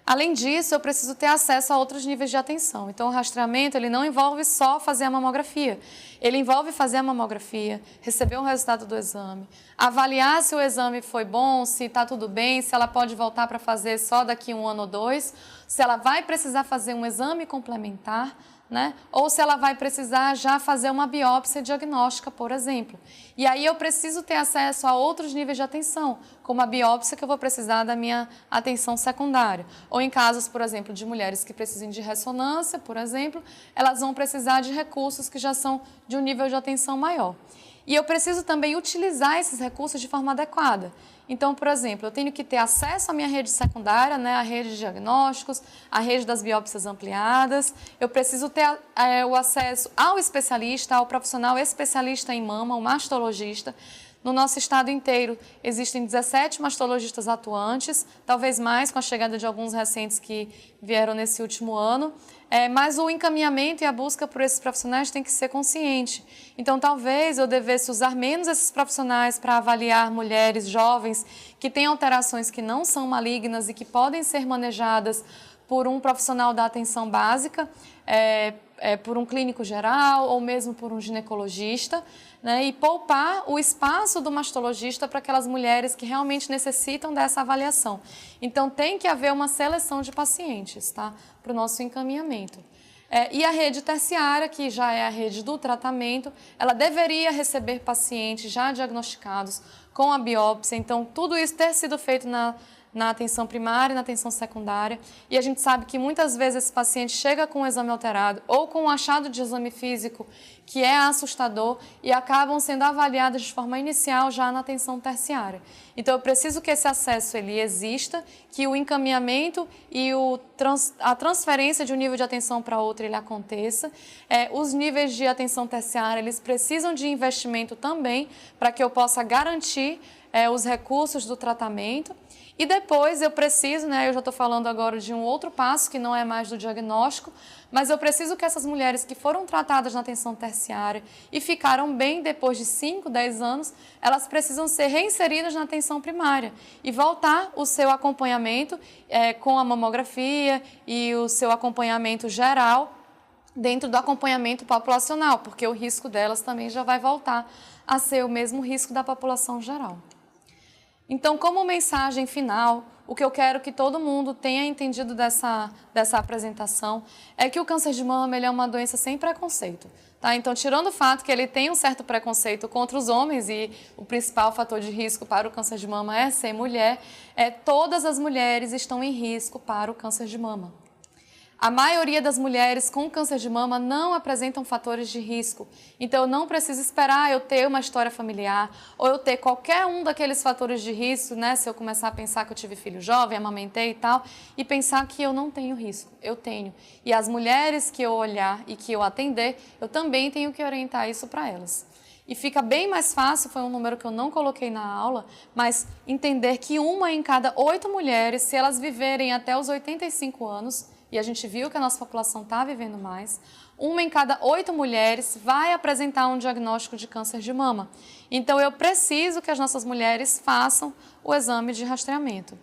Além disso, eu preciso ter acesso a outros níveis de atenção. Então, o rastreamento ele não envolve só fazer a mamografia. Ele envolve fazer a mamografia, receber o resultado do exame, avaliar se o exame foi bom, se está tudo bem, se ela pode voltar para fazer só daqui 1 ano ou 2, se ela vai precisar fazer um exame complementar, né? Ou se ela vai precisar já fazer uma biópsia diagnóstica, por exemplo. E aí eu preciso ter acesso a outros níveis de atenção, como a biópsia que eu vou precisar da minha atenção secundária. Ou em casos, por exemplo, de mulheres que precisem de ressonância, por exemplo, elas vão precisar de recursos que já são de um nível de atenção maior. E eu preciso também utilizar esses recursos de forma adequada. Então, por exemplo, eu tenho que ter acesso à minha rede secundária, né, à rede de diagnósticos, à rede das biópsias ampliadas. Eu preciso ter o acesso ao especialista, ao profissional especialista em mama, o mastologista. No nosso estado inteiro, existem 17 mastologistas atuantes, talvez mais com a chegada de alguns recentes que vieram nesse último ano. Mas o encaminhamento e a busca por esses profissionais tem que ser consciente. Então, talvez eu devesse usar menos esses profissionais para avaliar mulheres jovens que têm alterações que não são malignas e que podem ser manejadas por um profissional da atenção básica, por um clínico geral ou mesmo por um ginecologista, né, e poupar o espaço do mastologista para aquelas mulheres que realmente necessitam dessa avaliação. Então, tem que haver uma seleção de pacientes, tá, para o nosso encaminhamento. E a rede terciária, que já é a rede do tratamento, ela deveria receber pacientes já diagnosticados com a biópsia. Então, tudo isso ter sido feito na atenção primária e na atenção secundária. E a gente sabe que muitas vezes esse paciente chega com um exame alterado ou com um achado de exame físico que é assustador e acabam sendo avaliadas de forma inicial já na atenção terciária. Então, eu preciso que esse acesso ele exista, que o encaminhamento e a transferência de um nível de atenção para outro ele aconteça. Os níveis de atenção terciária, eles precisam de investimento também para que eu possa garantir os recursos do tratamento. E depois eu preciso, eu já estou falando agora de um outro passo que não é mais do diagnóstico, mas eu preciso que essas mulheres que foram tratadas na atenção terciária e ficaram bem depois de 5, 10 anos, elas precisam ser reinseridas na atenção primária e voltar o seu acompanhamento com a mamografia e o seu acompanhamento geral dentro do acompanhamento populacional, porque o risco delas também já vai voltar a ser o mesmo risco da população geral. Então, como mensagem final, o que eu quero que todo mundo tenha entendido dessa apresentação é que o câncer de mama ele é uma doença sem preconceito. Tá? Então, tirando o fato que ele tem um certo preconceito contra os homens e o principal fator de risco para o câncer de mama é ser mulher, todas as mulheres estão em risco para o câncer de mama. A maioria das mulheres com câncer de mama não apresentam fatores de risco. Então, eu não preciso esperar eu ter uma história familiar ou eu ter qualquer um daqueles fatores de risco, se eu começar a pensar que eu tive filho jovem, amamentei e tal, e pensar que eu não tenho risco. Eu tenho. E as mulheres que eu olhar e que eu atender, eu também tenho que orientar isso para elas. E fica bem mais fácil, foi um número que eu não coloquei na aula, mas entender que 1 em cada 8 mulheres, se elas viverem até os 85 anos, e a gente viu que a nossa população está vivendo mais, 1 em cada 8 mulheres vai apresentar um diagnóstico de câncer de mama. Então, eu preciso que as nossas mulheres façam o exame de rastreamento.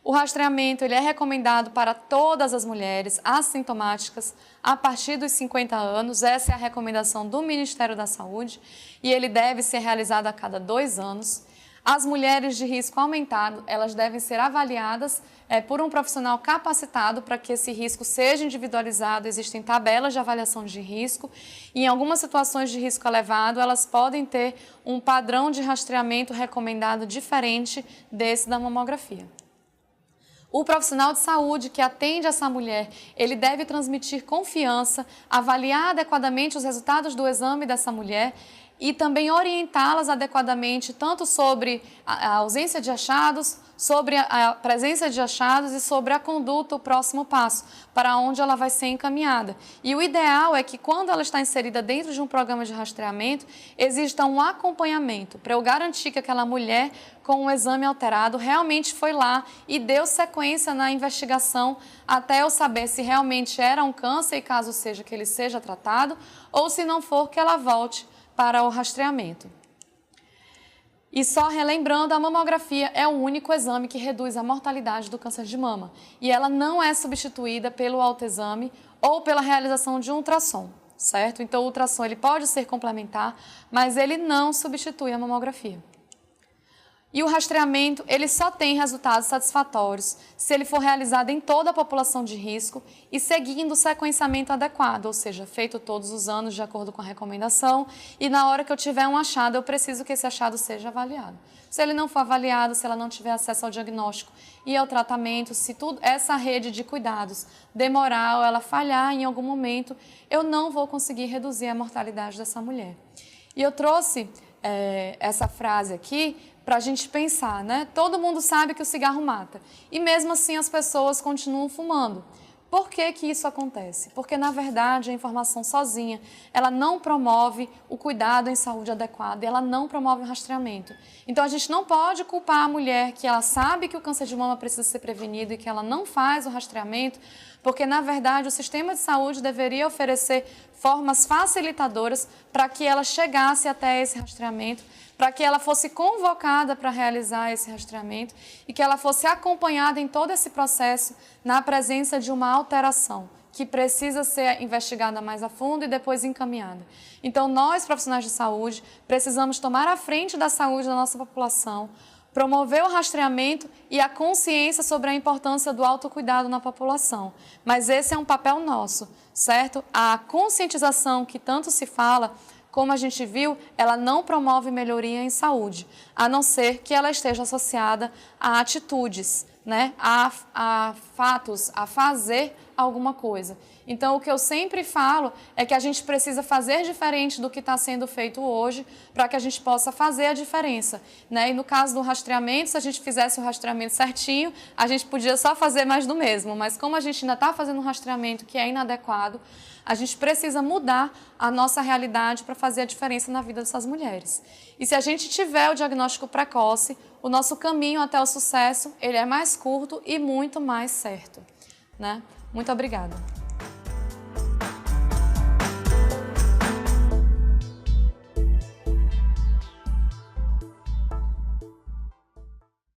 O rastreamento ele é recomendado para todas as mulheres assintomáticas a partir dos 50 anos. Essa é a recomendação do Ministério da Saúde e ele deve ser realizado a cada 2 anos. As mulheres de risco aumentado, elas devem ser avaliadas por um profissional capacitado para que esse risco seja individualizado. Existem tabelas de avaliação de risco e em algumas situações de risco elevado, elas podem ter um padrão de rastreamento recomendado diferente desse da mamografia. O profissional de saúde que atende essa mulher, ele deve transmitir confiança, avaliar adequadamente os resultados do exame dessa mulher e também orientá-las adequadamente, tanto sobre a ausência de achados, sobre a presença de achados e sobre a conduta, o próximo passo, para onde ela vai ser encaminhada. E o ideal é que quando ela está inserida dentro de um programa de rastreamento, exista um acompanhamento, para eu garantir que aquela mulher com um exame alterado realmente foi lá e deu sequência na investigação até eu saber se realmente era um câncer e caso seja que ele seja tratado, ou se não for, que ela volte para o rastreamento. E só relembrando, a mamografia é o único exame que reduz a mortalidade do câncer de mama. E ela não é substituída pelo autoexame ou pela realização de um ultrassom, certo? Então, o ultrassom ele pode ser complementar, mas ele não substitui a mamografia. E o rastreamento, ele só tem resultados satisfatórios se ele for realizado em toda a população de risco e seguindo o sequenciamento adequado, ou seja, feito todos os anos de acordo com a recomendação e na hora que eu tiver um achado, eu preciso que esse achado seja avaliado. Se ele não for avaliado, se ela não tiver acesso ao diagnóstico e ao tratamento, se essa rede de cuidados demorar ou ela falhar em algum momento, eu não vou conseguir reduzir a mortalidade dessa mulher. E eu trouxe essa frase aqui para a gente pensar, né? Todo mundo sabe que o cigarro mata e mesmo assim as pessoas continuam fumando. Por que que isso acontece? Porque, na verdade, a informação sozinha, ela não promove o cuidado em saúde adequado e ela não promove o rastreamento. Então, a gente não pode culpar a mulher que ela sabe que o câncer de mama precisa ser prevenido e que ela não faz o rastreamento, porque, na verdade, o sistema de saúde deveria oferecer formas facilitadoras para que ela chegasse até esse rastreamento, para que ela fosse convocada para realizar esse rastreamento e que ela fosse acompanhada em todo esse processo na presença de uma alteração que precisa ser investigada mais a fundo e depois encaminhada. Então, nós, profissionais de saúde, precisamos tomar a frente da saúde da nossa população, promover o rastreamento e a consciência sobre a importância do autocuidado na população. Mas esse é um papel nosso, certo? A conscientização que tanto se fala, como a gente viu, ela não promove melhoria em saúde, a não ser que ela esteja associada a atitudes, né? a fatos, a fazer alguma coisa. Então, o que eu sempre falo é que a gente precisa fazer diferente do que está sendo feito hoje para que a gente possa fazer a diferença, né? E no caso do rastreamento, se a gente fizesse o rastreamento certinho, a gente podia só fazer mais do mesmo, mas como a gente ainda está fazendo um rastreamento que é inadequado, a gente precisa mudar a nossa realidade para fazer a diferença na vida dessas mulheres. E se a gente tiver o diagnóstico precoce, o nosso caminho até o sucesso, ele é mais curto e muito mais certo, né? Muito obrigada.